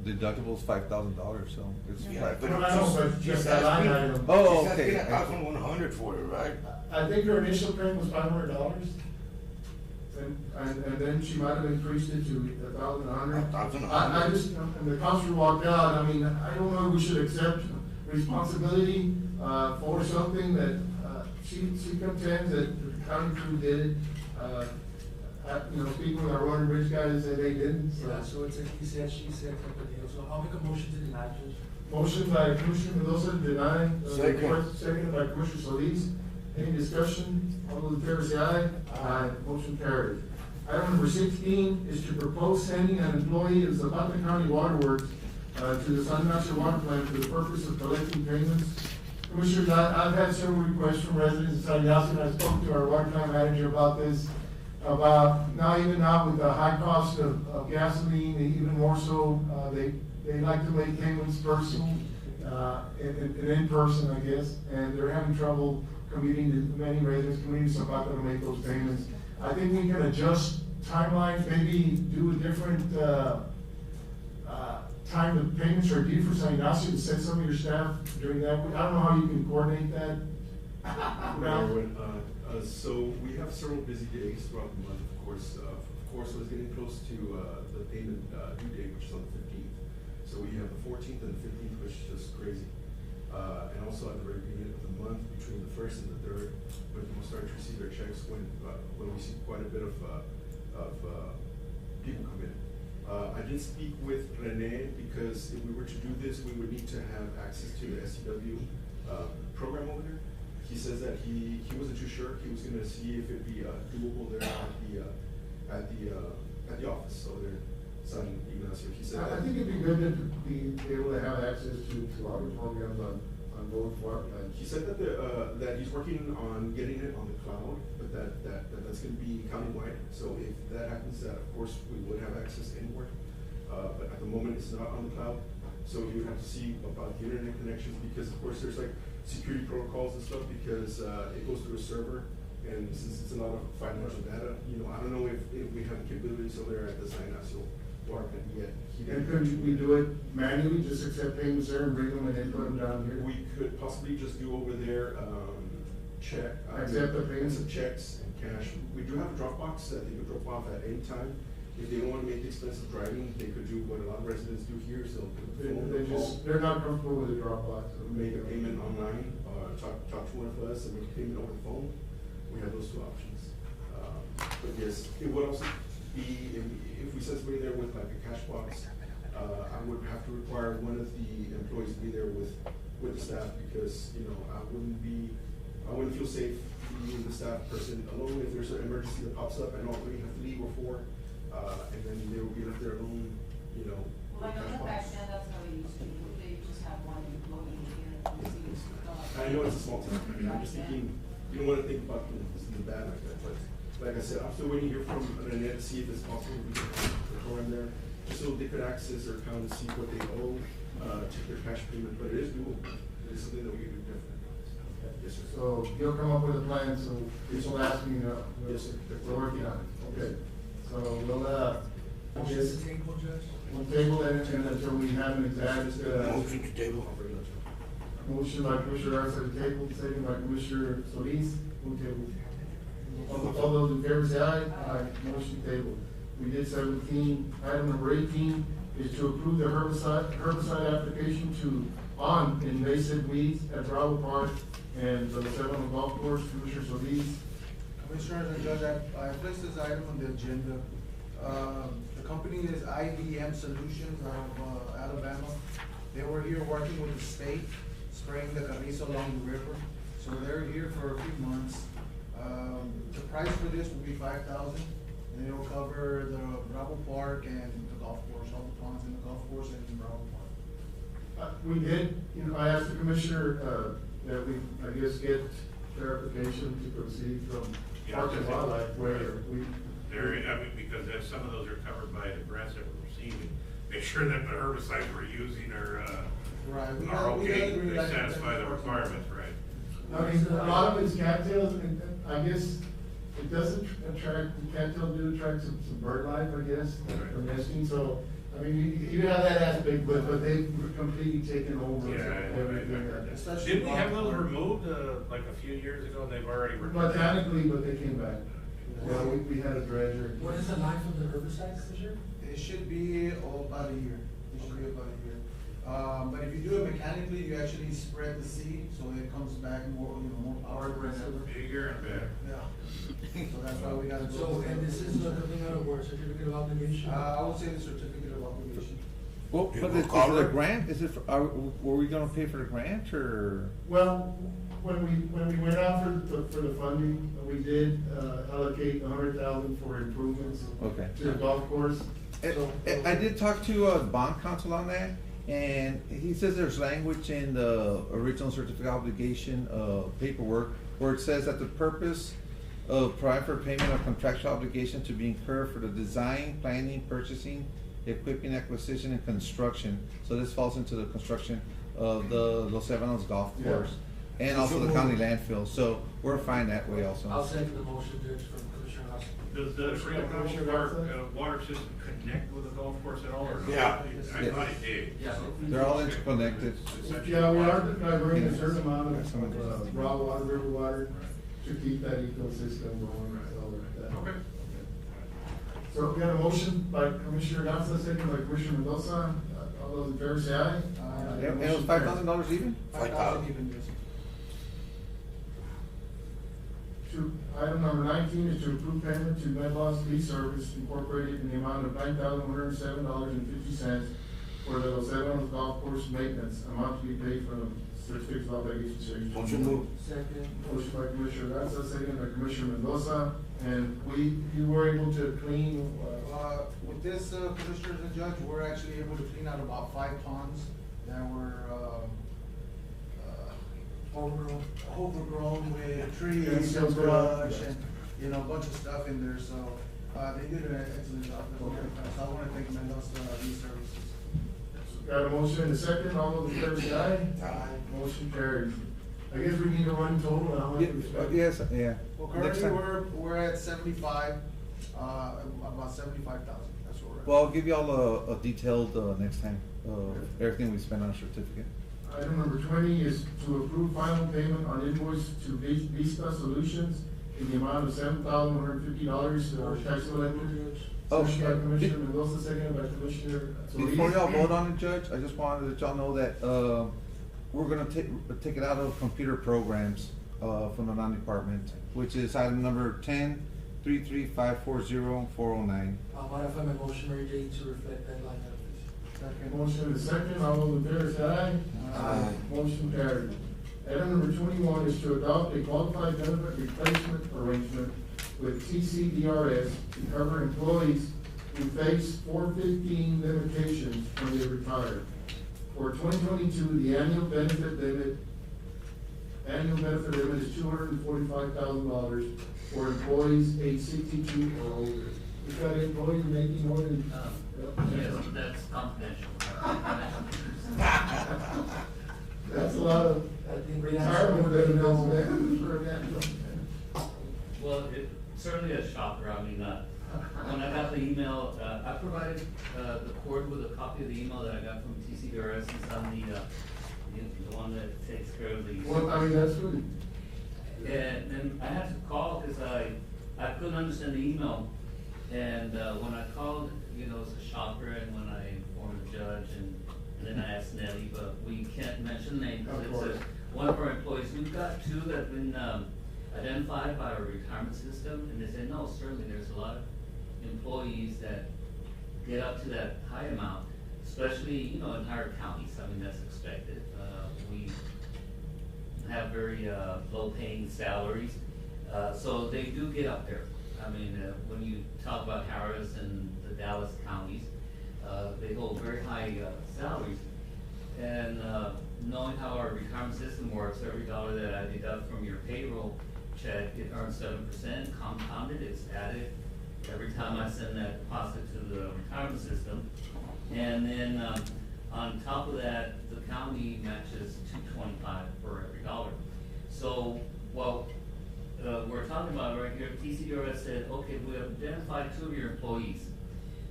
deductible's $5,000, so it's Yeah, five. but No, I know, but just that line item. Oh, She's okay. asking 1,100 for it, right? I think her initial claim was $500. And then she might have increased it to 1,100. 1,100. I just, and the counselor walked out, I mean, I don't know if we should accept responsibility, for something that, she contends that the county crew did it. Speaking with our Roaring Bridge guys, said they didn't, Yeah, so. so it's a he said, she said type of deal, so I'll make a motion to deny, Judge. Motion by Commissioner Mendoza to deny, Second. request, seconded by Commissioner Solis. Any discussion? All those in favor say aye. Aye. Motion carries. Item number 16 is to propose sending an employee of Zapata County Water Works to the San Ignacio Water Plant for the purpose of collecting payments. Commissioners, I've had several requests from residents in San Ignacio, and I spoke to our water plant manager about this, about even now with the high cost of gasoline, even more so, they like to make payments personal, and in person, I guess, and they're having trouble commuting to many residents, commuting to Zapata to make those payments. I think we can adjust timelines, maybe do a different, time the payments are due for San Ignacio, to send some of your staff during that week. I don't know how you can coordinate that. Ralph? So we have several busy days throughout the month, of course. Of course, it's getting close to the payment due date, which is on the 15th. So we have the 14th and the 15th, which is just crazy. And also at the very beginning of the month, between the 1st and the 3rd, when people start to receive their checks, when we see quite a bit of people come in. I did speak with Rene, because if we were to do this, we would need to have access to the SCW program over there. He says that he wasn't too sure. He was gonna see if it'd be doable there at the office over there, San Ignacio. He said I think it'd be good to be able to have access to our programs on both water plants. He said that he's working on getting it on the cloud, but that's gonna be countywide. So if that happens, that of course we would have access anywhere. But at the moment it's not on the cloud. So you would have to see about the internet connections, because of course there's like security protocols and stuff, because it goes through a server. And since it's a lot of financial data, I don't know if we have the capabilities over there at the San Ignacio water plant yet. And could we do it manually, just accept payments there and bring them and then put them down here? We could possibly just do over there, check. Accept the payments? Some checks and cash. We do have a Dropbox that they could drop off at any time. If they don't want to make the expense of driving, they could do what a lot of residents do here, so They're not comfortable with the Dropbox. make a payment online, or talk to one of us and make a payment over the phone. We have those two options. But yes, it would also be, if we send somebody there with like a cash box, I would have to require one of the employees to be there with the staff, because, I wouldn't feel safe leaving the staff person alone if there's an emergency that pops up. I know we have to leave before, and then they will be left there alone, Well, I know that back then, that's how it used to be, they just have one employee here. I know it's a small town. I'm just thinking, you don't want to think about the bad like that, but like I said, I'm still waiting here from Rene to see if it's possible we can have the program there. so they could access their account and see what they owe, check their cash payment, but it is doable. It is something that we can do definitely. Yes, sir. So you'll come up with a plan, so it's all asking, Yes, sir. we're working on it, okay? So we'll, I Motion guess, to table, Judge? we'll table it and until we have an exact, Motion to table. motion by Commissioner Garza to table, second by Commissioner Solis, who tabled? All those in favor say aye. Aye. Motion table. We did 17. Item number 18 is to approve the herbicide application to on invasive weeds at Bravo Park and the Seven Golf Course. Commissioner Solis. Commissioners and Judge, I placed this item on the agenda. The company is IDM Solutions out of Alabama. They were here working with the state, spraying the carrizo along the river. So they're here for a few months. The price for this will be $5,000, and it'll cover the Bravo Park and the golf course, all the ponds in the golf course and in Bravo Park. We did, I asked the commissioner, that we, I guess, get clarification to proceed from Parks and Wildlife where we. Because if some of those are covered by the grants that we're receiving, make sure that the herbicides we're using are, Right, we are gotta okay, agree they like satisfy the that. requirements, right? I mean, a lot of it's cattails, and I guess it doesn't attract, the cattails do attract some bird life, I guess, for nesting, so, I mean, you have that aspect, but they've completely taken over Yeah, I everything. heard that. Especially Didn't we have Bravo those Park. removed, like a few years ago, and they've already returned? Mechanically, but they came back. Yeah, we had a dredger. What is the life of the herbicides this year? It should be about a year. It should be about a year. But if you do it mechanically, you actually spread the seed, so it comes back more, more power aggressive. Bigger and better. Yeah. So that's why we gotta go. So, and this is coming out of where, certificate of obligation? I would say the certificate of obligation. Well, You but go is it cover a it? grant? Is it, were we gonna pay for the grant, or? Well, when we went out for the funding, we did allocate $100,000 for improvements. Okay. To the golf course. I did talk to bond counsel on that, and he says there's language in the original certificate of obligation paperwork where it says that the purpose of providing for payment of contractual obligation to be incurred for the design, planning, purchasing, equipping, acquisition, and construction. So this falls into the construction of the Los Ebanos golf Yeah. course and also the county landfill. So we're fine that way also. I'll second the motion, Judge, from Commissioner Garza. Does the Rio Commissioner Grande Park, Garza? water system connect with the golf course at all, or? Yeah. I thought it did. Yeah. They're all interconnected. Yeah, we are diverting a certain amount of raw water, river water, to keep that ecosystem going, so that. Okay. So we got a motion by Commissioner Garza, second by Commissioner Mendoza. All those in favor say aye. And it was $5,000 even? $5,000 even, yes. Item number 19 is to approve payment to MedLoss Lease Service Incorporated in the amount of $9,107.50 for the Los Ebanos Golf Course maintenance, amount to be paid from the certificate of obligation series. Motion moved. Second. Motion by Commissioner Garza, second by Commissioner Mendoza, and you were able to clean, With this, Commissioners and Judge, we're actually able to clean out about 5 ponds that were, overgrown with trees Yeah, and brush yeah. and, a bunch of stuff in there, so, they did an excellent job. Okay. So I wanna thank Mendoza Lease Services. got a motion and a second, all those in favor say aye. Aye. Motion carries. I guess we need to run total, and how much we spent. Yes, yeah. Well, Next currently, time. we're at 75, about 75,000, that's what we're at. Well, I'll give y'all a detailed, next time, everything we spent on a certificate. Item number 20 is to approve final payment on invoice to Vista Solutions in the amount of $7,150 to our tax collector. Oh, Motion by Commissioner Mendoza, second by Commissioner Solis. Before y'all vote on it, Judge, I just wanted to let y'all know that, we're gonna take it out of computer programs, from the non-department, which is item number 10-33540-409. I'll modify my motion, Mary Jane, to reflect that line item, please. Second. Motion and a second, all those in favor say aye. Aye. Motion carried. Item number 21 is to adopt a qualified benefit replacement arrangement with TCDRS to cover employees who face 415 limitations when they retire. For 2022, the annual benefit limit is $245,000 for employees age 62 or older. We've got an employee making more than. Yes, that's confidential. That's a lot of I think we retirement benefits, man, for that. Well, it certainly a shocker. I mean, when I got the email, I provided, the court with a copy of the email that I got from TCDRS, since I'm the one that takes care of the. Well, I mean, that's good. And I had to call because I couldn't understand the email. And when I called, you know, it's a shocker, and when I informed the judge, and then I asked Nelly, but we can't mention names. Of It's course. one of our employees. We've got two that have been identified by our retirement system, and they said, no, certainly, there's a lot of employees that get up to that high amount, especially, you know, in higher counties. I mean, that's expected. We have very low-paying salaries, so they do get up there. I mean, when you talk about Harris and the Dallas counties, they hold very high salaries. And knowing how our retirement system works, every dollar that I deduct from your payroll check, it earns 7% compounded. It's added every time I send that deposit to the retirement system. And then on top of that, the county matches $2.25 for every dollar. So what we're talking about right here, TCDRS said, okay, we have identified two of your employees.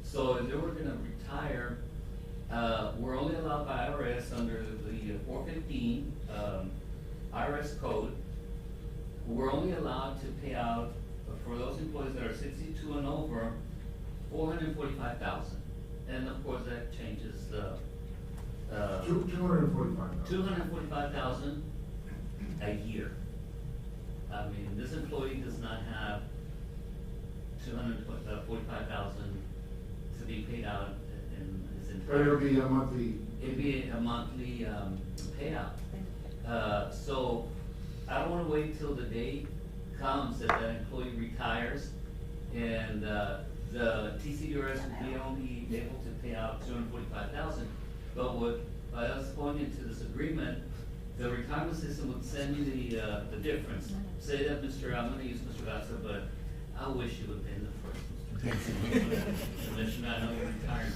So if they were gonna retire, we're only allowed by IRS under the 415 IRS code. We're only allowed to pay out for those employees that are 62 and over, $445,000. And of course, that changes the, $245,000 a year. I mean, this employee does not have $245,000 to be paid out in his entire. But it'll be a monthly. It'd be a monthly, payout. So I don't wanna wait till the day comes that that employee retires, and, the TCDRS would be only able to pay out $245,000. But by us going into this agreement, the retirement system would send you the difference. Say that I'm gonna use Mr. Garza, but I wish you would've been the first. Commissioner, I know you're retired.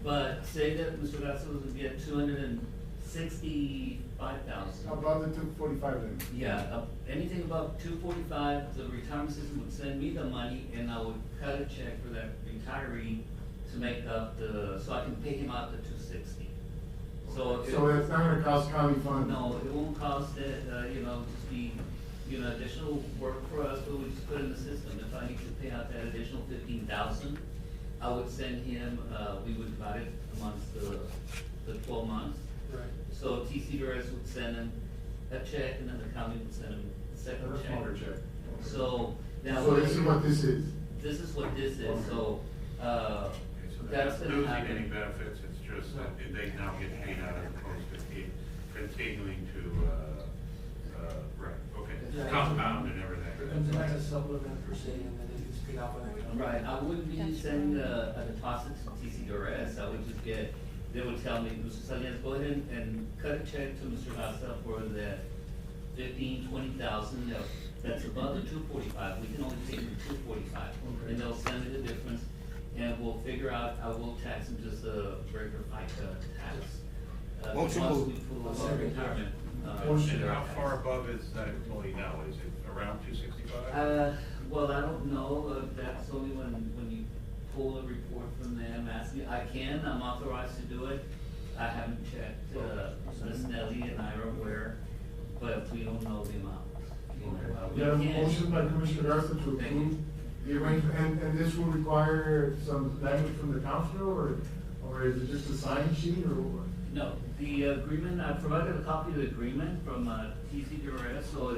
But say that Mr. Garza would get $265,000. About the 245 then? Yeah, anything above 245, the retirement system would send me the money, and I would cut a check for that retiree to make up so I can pay him out the 260. So it's not gonna cost county funds? No, it won't cost it, just be, additional work for us, but we just put in the system. If I need to pay out that additional 15,000, I would send him, we would divide it amongst the 12 months. Right. So TCDRS would send him a check, and then the county would send him a second A check. smaller check. So now. So this is what this is? This is what this is, so, So they're that's not gonna losing happen. any benefits, it's just that they now get paid out as opposed to continuing to, right, okay, Yeah. compound and It comes in everything. as a supplement per se, and then it gets paid out by the county. Right, I wouldn't be sending a deposit to TCDRS, I would just they would tell me, Mr. Salinas, go ahead and cut a check to Mr. Garza for that 20,000, that's above the 245, we can only take the 245. Okay. And they'll send me the difference, and we'll figure out, I will tax them just a regular FICA tax. Once Motion we pull off retirement. And how far above is that employee now, is it around 265? Well, I don't know, that's only when you pull a report from them, asking, I'm authorized to do it. I haven't checked, Ms. Nelly and I are aware, but we don't know the amount. We You have a can't- motion by Commissioner Garza to Thank you. approve the arrangement, and this will require some language from the council, or is it just a sign sheet, or what? No, the agreement, I provided a copy of the agreement from TCDRS, so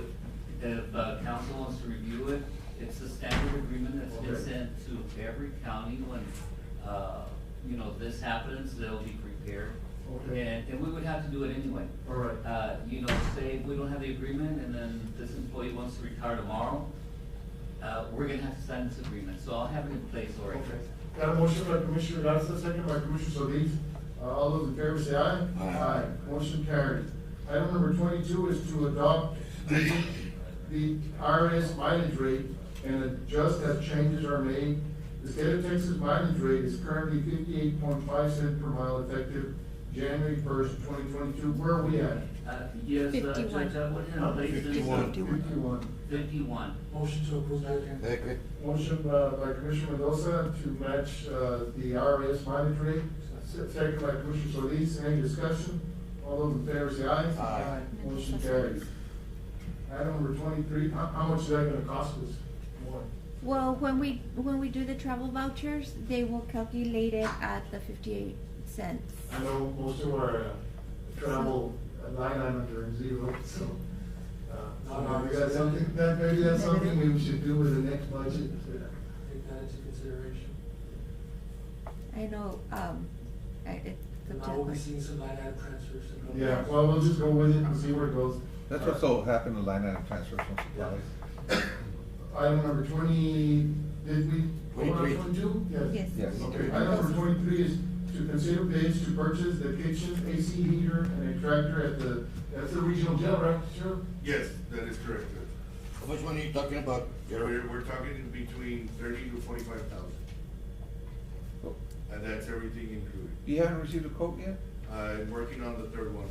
if council wants to review it, it's a standard agreement that's been Okay. sent to every county when, this happens, they'll be prepared. Okay. And we would have to do it anyway. All right. Say we don't have the agreement, and then this employee wants to retire tomorrow, we're gonna have to sign this agreement, so I'll have it in place already. Okay. Got a motion by Commissioner Garza, second by Commissioner Solis. All those in favor say aye. Aye. Motion carries. Item number 22 is to adopt the IRS mileage rate and adjust as changes are made. The state of Texas mileage rate is currently 58.5 cents per mile effective January 1st, 2022. Where are we at? Yes, 51. Judge, I went in and based it. 51. 51. Motion to approve that. Second. Motion by Commissioner Mendoza to match the IRS mileage rate. Second by Commissioner Solis. Any discussion? All those in favor say aye. Aye. Motion carries. Item number 23, how much is that gonna cost us? More. Well, when we do the travel vouchers, they will calculate it at the 58 cents. I know most of our travel line items are in zero, so. Maybe that's something we should do with the next budget. Take that into consideration. I know, it's And now we'll be seeing some line item transfers. and- Yeah, well, we'll just go with it and see where it goes. That's what's so happened to line item transfers from supplies. Item number 20, did we vote on 23. 22? Yes. Yes. Okay, item number 23 is to consider bids to purchase the kitchen AC heater and extractor at that's the regional jail, right, Sheriff? Yes, that is correct, Judge. How much money are you talking about, Jerry? We're talking in between 30 to 45,000. And that's everything included. You haven't received a quote yet? I'm working on the third one,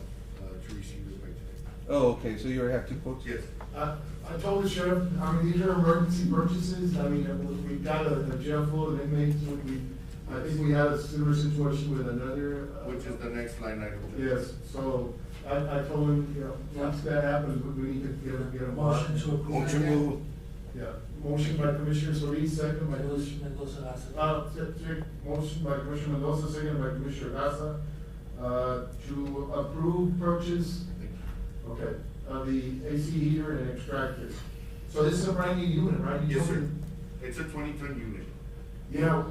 to receive it by today. Oh, okay, so you already have two quotes? Yes. I told the sheriff, I mean, these are emergency purchases. I mean, we've got a jail full of inmates. I think we had a similar situation with another. Which is the next line item. Judge. Yes, so I told him, you know, once that happens, we need to get a Motion to approve. Motion that. move. Yeah, motion by Commissioner Solis, second by Commissioner. Mendoza Garza. Motion by Commissioner Mendoza, second by Commissioner Garza, to approve purchase, okay, of the AC heater and extractor. So this is a brand new unit, right? You Yes, told sir. me- It's a 20-ton unit. Yeah,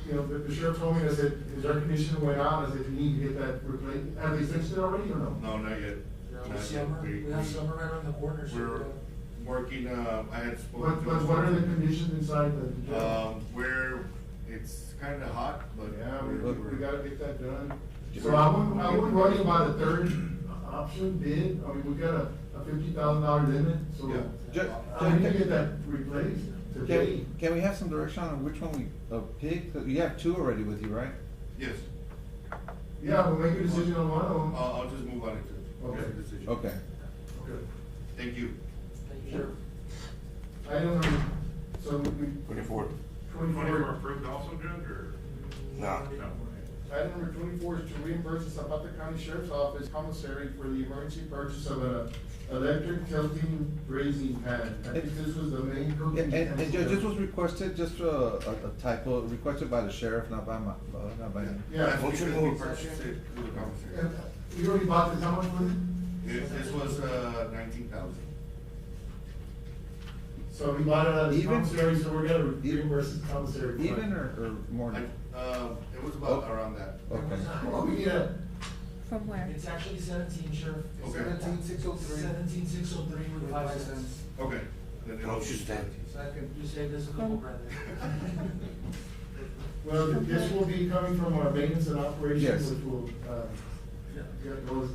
you know, the sheriff told me that his air conditioner went out, I said, you need to get that replaced. Have they fixed it already or no? No, not yet. Yeah, Not with yet. summer, we have summer right on the corner, so. We're working, I had spoken to. But what are the conditions inside the jail? Where it's kinda hot, but. Yeah, we gotta get that done. Yeah. So I wouldn't worry about a third option bid, I mean, we got a $50,000 limit, so. Yeah. I need to get that replaced today. Can we have some direction on which one we pick? You have two already with you, right? Yes. Yeah, we'll make a decision on one of them. I'll just move on it to. Okay. the decision. Okay. Okay. Thank you. Thank you, Sheriff. Item number, so we, 24. 24. approved also, Judge, or? No. Item number 24 is to reimburse the Zapata County Sheriff's Office commissary for the emergency purchase of an electric tilting grazing pan. I think this was the main cooking. And Judge, this was requested, just a typo, requested by the sheriff, not by my, not by him. Yeah. That's Motion because we move. purchased it through the commissary. And you already bought this, how much was it? This was, 19,000. So we bought it out of the Even- commissary, so we're gonna reimburse the commissary. for it. Even or more? It was about Oh. around that. Okay. Well, we need a, From where? It's actually 17, Sheriff. Okay. 17,603. 17,603 with 5 cents. Okay. Then it'll Motion be stand. Second, you saved us a couple grand there. well, this will be coming from our maintenance and operations, Yes. which will, get those.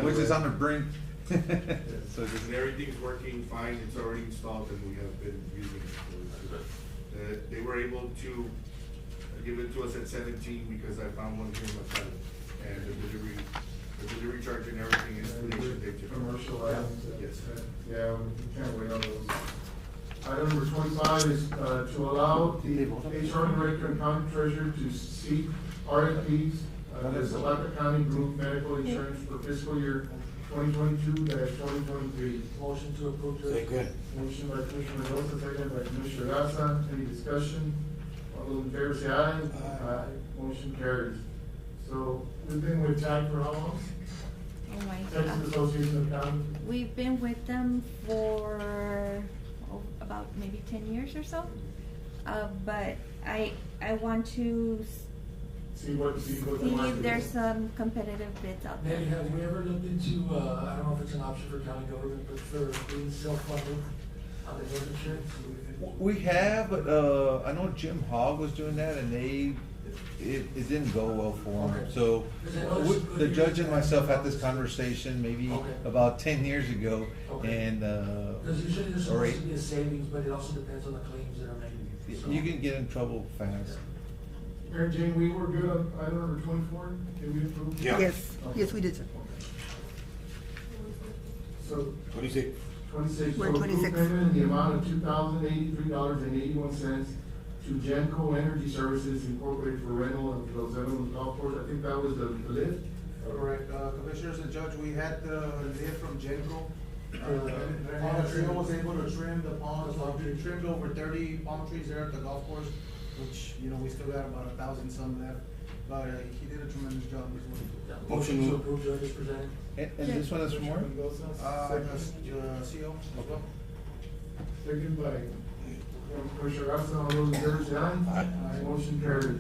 Which is on the brink. So just, And everything's working fine, it's already installed and we have been using it. They were able to give it to us at 17 because I found one here in my pallet. And the delivery charge and everything is nation data. Commercial items. Yes. Yeah, we can't wait on those. Item number 25 is, to allow the HR director and county treasurer to seek RFPs, the Zapata County Group Medical Insurance for fiscal year 2022-2023. Motion to approve, Judge. Second. Motion by Commissioner Mendoza, second by Commissioner Garza. Any discussion? All those in favor say aye. Aye. Motion carries. So, we've been with TAG for how long? Oh my Texas God. Association of Counties? We've been with them for about maybe 10 years or so. But I want to See what the see market if there's is. some competitive bids out there. Maybe, have we ever looked into, I don't know if it's an option for county government, but for being self-funded on the health insurance? we have, but, I know Jim Hogg was doing that and it didn't go well for him. Okay. So, Because I know it's good the years judge and to myself have had this conversation maybe Okay. about 10 years ago Okay. and, Because usually there's or supposed eight. to be a savings, but it also depends on the claims that are made. You can get in trouble fast. Mary Jane, we were good on item number 24, can we approve? Yeah. Yes, yes, we did, sir. So, 26. 26, We're so approve 26. payment in the amount of $2,083.81 to Genco Energy Services Incorporated for rental of Los Enos Golf Course. I think that was the lift. Correct, Commissioners and Judge, we had the lift from Genco. Montezuma was able to trim the palms, we trimmed over 30 palm trees there at the golf course, which, you know, we still got about 1,000 some left, but he did a tremendous job. Motion to approve, Judge, as presented. And this one is for more? CO as well. Second by Commissioner Garza, all those in favor say aye. Aye. Motion carried.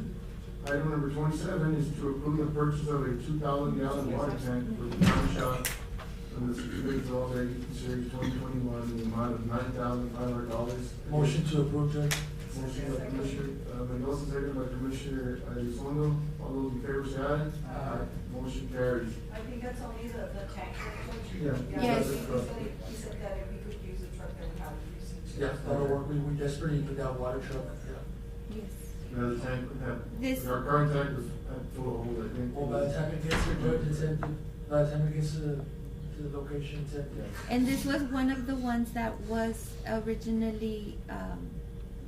Item number 27 is to approve the purchase of a 2,000-gallon water tank for the town shop from the Securities All Day Series 2021 in the amount of $9,500. Motion to approve, Judge. Motion by Commissioner Mendoza, second by Commissioner Elizondo. All those in favor say aye. Aye. Motion carries. I think that's only the tank. Yeah. Yes. He said that if we could use the truck, then we have to use it. Yeah, that'll work, we desperately need that water truck, yeah. Yes. The tank, This- our current tank is full of holes, I think. Well, by the time it gets to Judge, it's empty, by the time it gets to the location, it's empty. And this was one of the ones that was originally,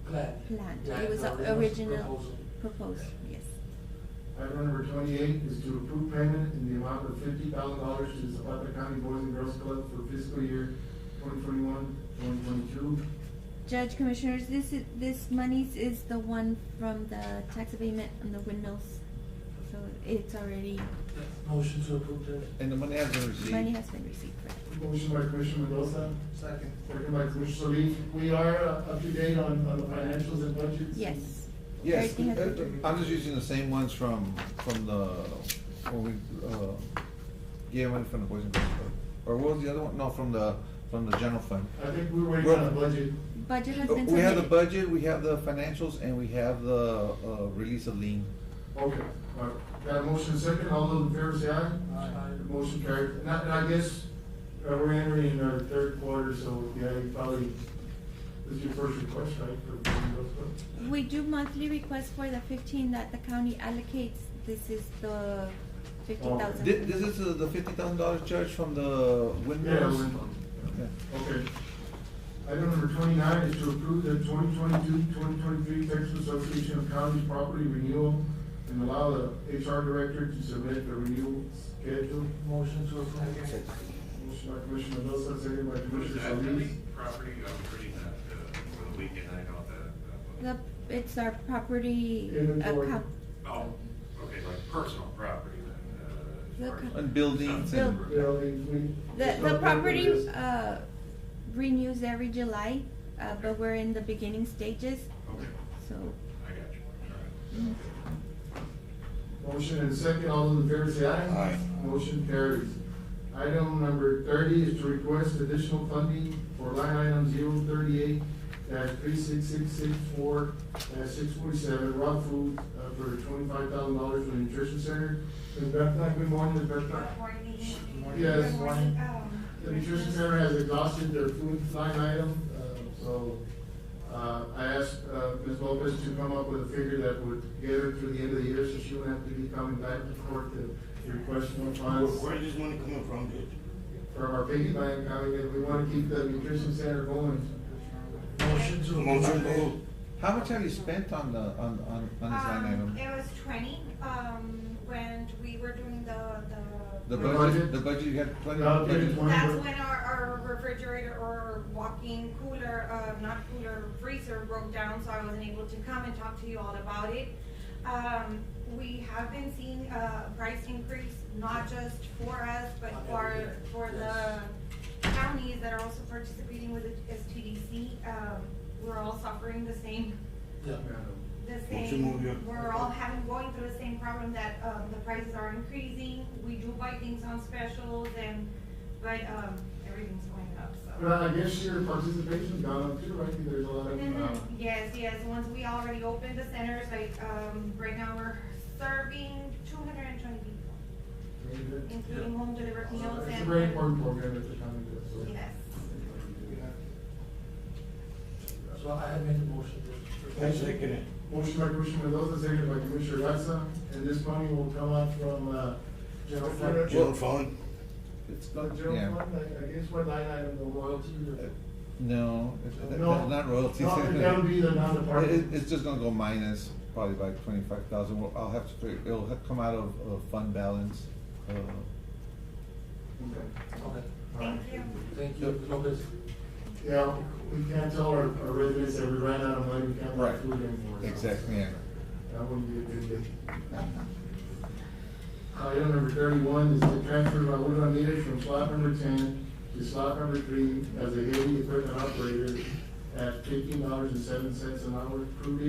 planned. Yeah, It was the original proposal. proposed, yes. Item number 28 is to approve payment in the amount of $50,000 to the Zapata County Boys and Girls Club for fiscal year 2021-2022. Judge, Commissioners, this monies is the one from the tax abatement on the windmills. So it's already, Motion to approve, Judge. And the money has been received. money has been received for it. Motion by Commissioner Mendoza, Second. second by Commissioner Solis. We are up to date on the financials and budgets? Yes. Yes, Everything has been- I'm just using the same ones from the, when we, gave money from the Boys and Girls Club. Or what was the other one? No, from the general fund. I think we're waiting on the budget. Budget has been We have the submitted. budget, we have the financials, and we have the, release of lien. Okay, got a motion second, all those in favor say aye. Aye. Motion carried. And I guess, we're entering our third quarter, so yeah, you probably, this is your first request, right, for the Boys and Girls Club? We do monthly requests for the 15 that the county allocates. This is the 50,000. This is the $50,000 charge from the windmills? Yeah. Okay. Item number 29 is to approve the 2022-2023 Texas Association of Counties Property Renewal and allow the HR Director to submit the renewal schedule. Motion to approve. Motion by Commissioner Mendoza, second by Commissioner Is that Solis. any property, I'm reading that, for the weekend, I know that. It's our property Inventory. account. Oh, okay, like personal property then, as far as- And buildings and. Buildings, The property, renews every July, but we're in the beginning stages, Okay, so. I got you, all right. Motion and second, all those in favor say aye. Aye. Motion carries. Item number 30 is to request additional funding for line item 038-36664-647 raw food for $25,000 for the nutrition center. Ms. Bertha, good morning, Ms. Bertha. Good morning. Yes. Good morning. The nutrition center has exhausted their food line item, so I asked Ms. Lopez to come up with a figure that would get her through the end of the year, so she wouldn't have to be coming back to court to request more funds. Where is this money coming from, Judge? From our piggy bank, I mean, we wanna keep the nutrition center going. Motion to approve. Motion to How much have you spent on this line item? It was 20, when we were doing The budget, you had plenty No, of budget? That's when our refrigerator or walk-in cooler, not cooler, freezer broke down, so I wasn't able to come and talk to you all about it. We have been seeing a price increase, not just for us, but for the counties that are also participating with the STDC. We're all suffering the same, Yeah. we're all going through the same problem that, the prices are increasing. We do buy things on specials but everything's going up, so. But I guess your participation's gone up too, right? There's a lot of, Yes, once we already opened the centers, like, right now we're serving 220 people, including home delivered meals and. It's a very important program that the county does, so. Yes. So I had made the motion, Judge. I second it. Motion by Commissioner Mendoza, seconded by Commissioner Garza, and this money will come out from, general fund. General fund. It's The not, general yeah. fund, I guess what line item, the royalty or? No, No. not royalties. No, that'll be the non-department. It's just gonna go minus probably by 25,000. I'll have to figure, it'll have to come out of fund balance. Okay. Okay. Thank you. Thank you, Lopez. Yeah, we can't tell our residents that we ran out of money, we can't buy Right. food anymore. so Exactly, yeah. That wouldn't be a good day. Item number 31 is the transfer of Raul Ramirez from slot number 10 to slot number 3 as a heavy equipment operator at $15.07 an hour. Approved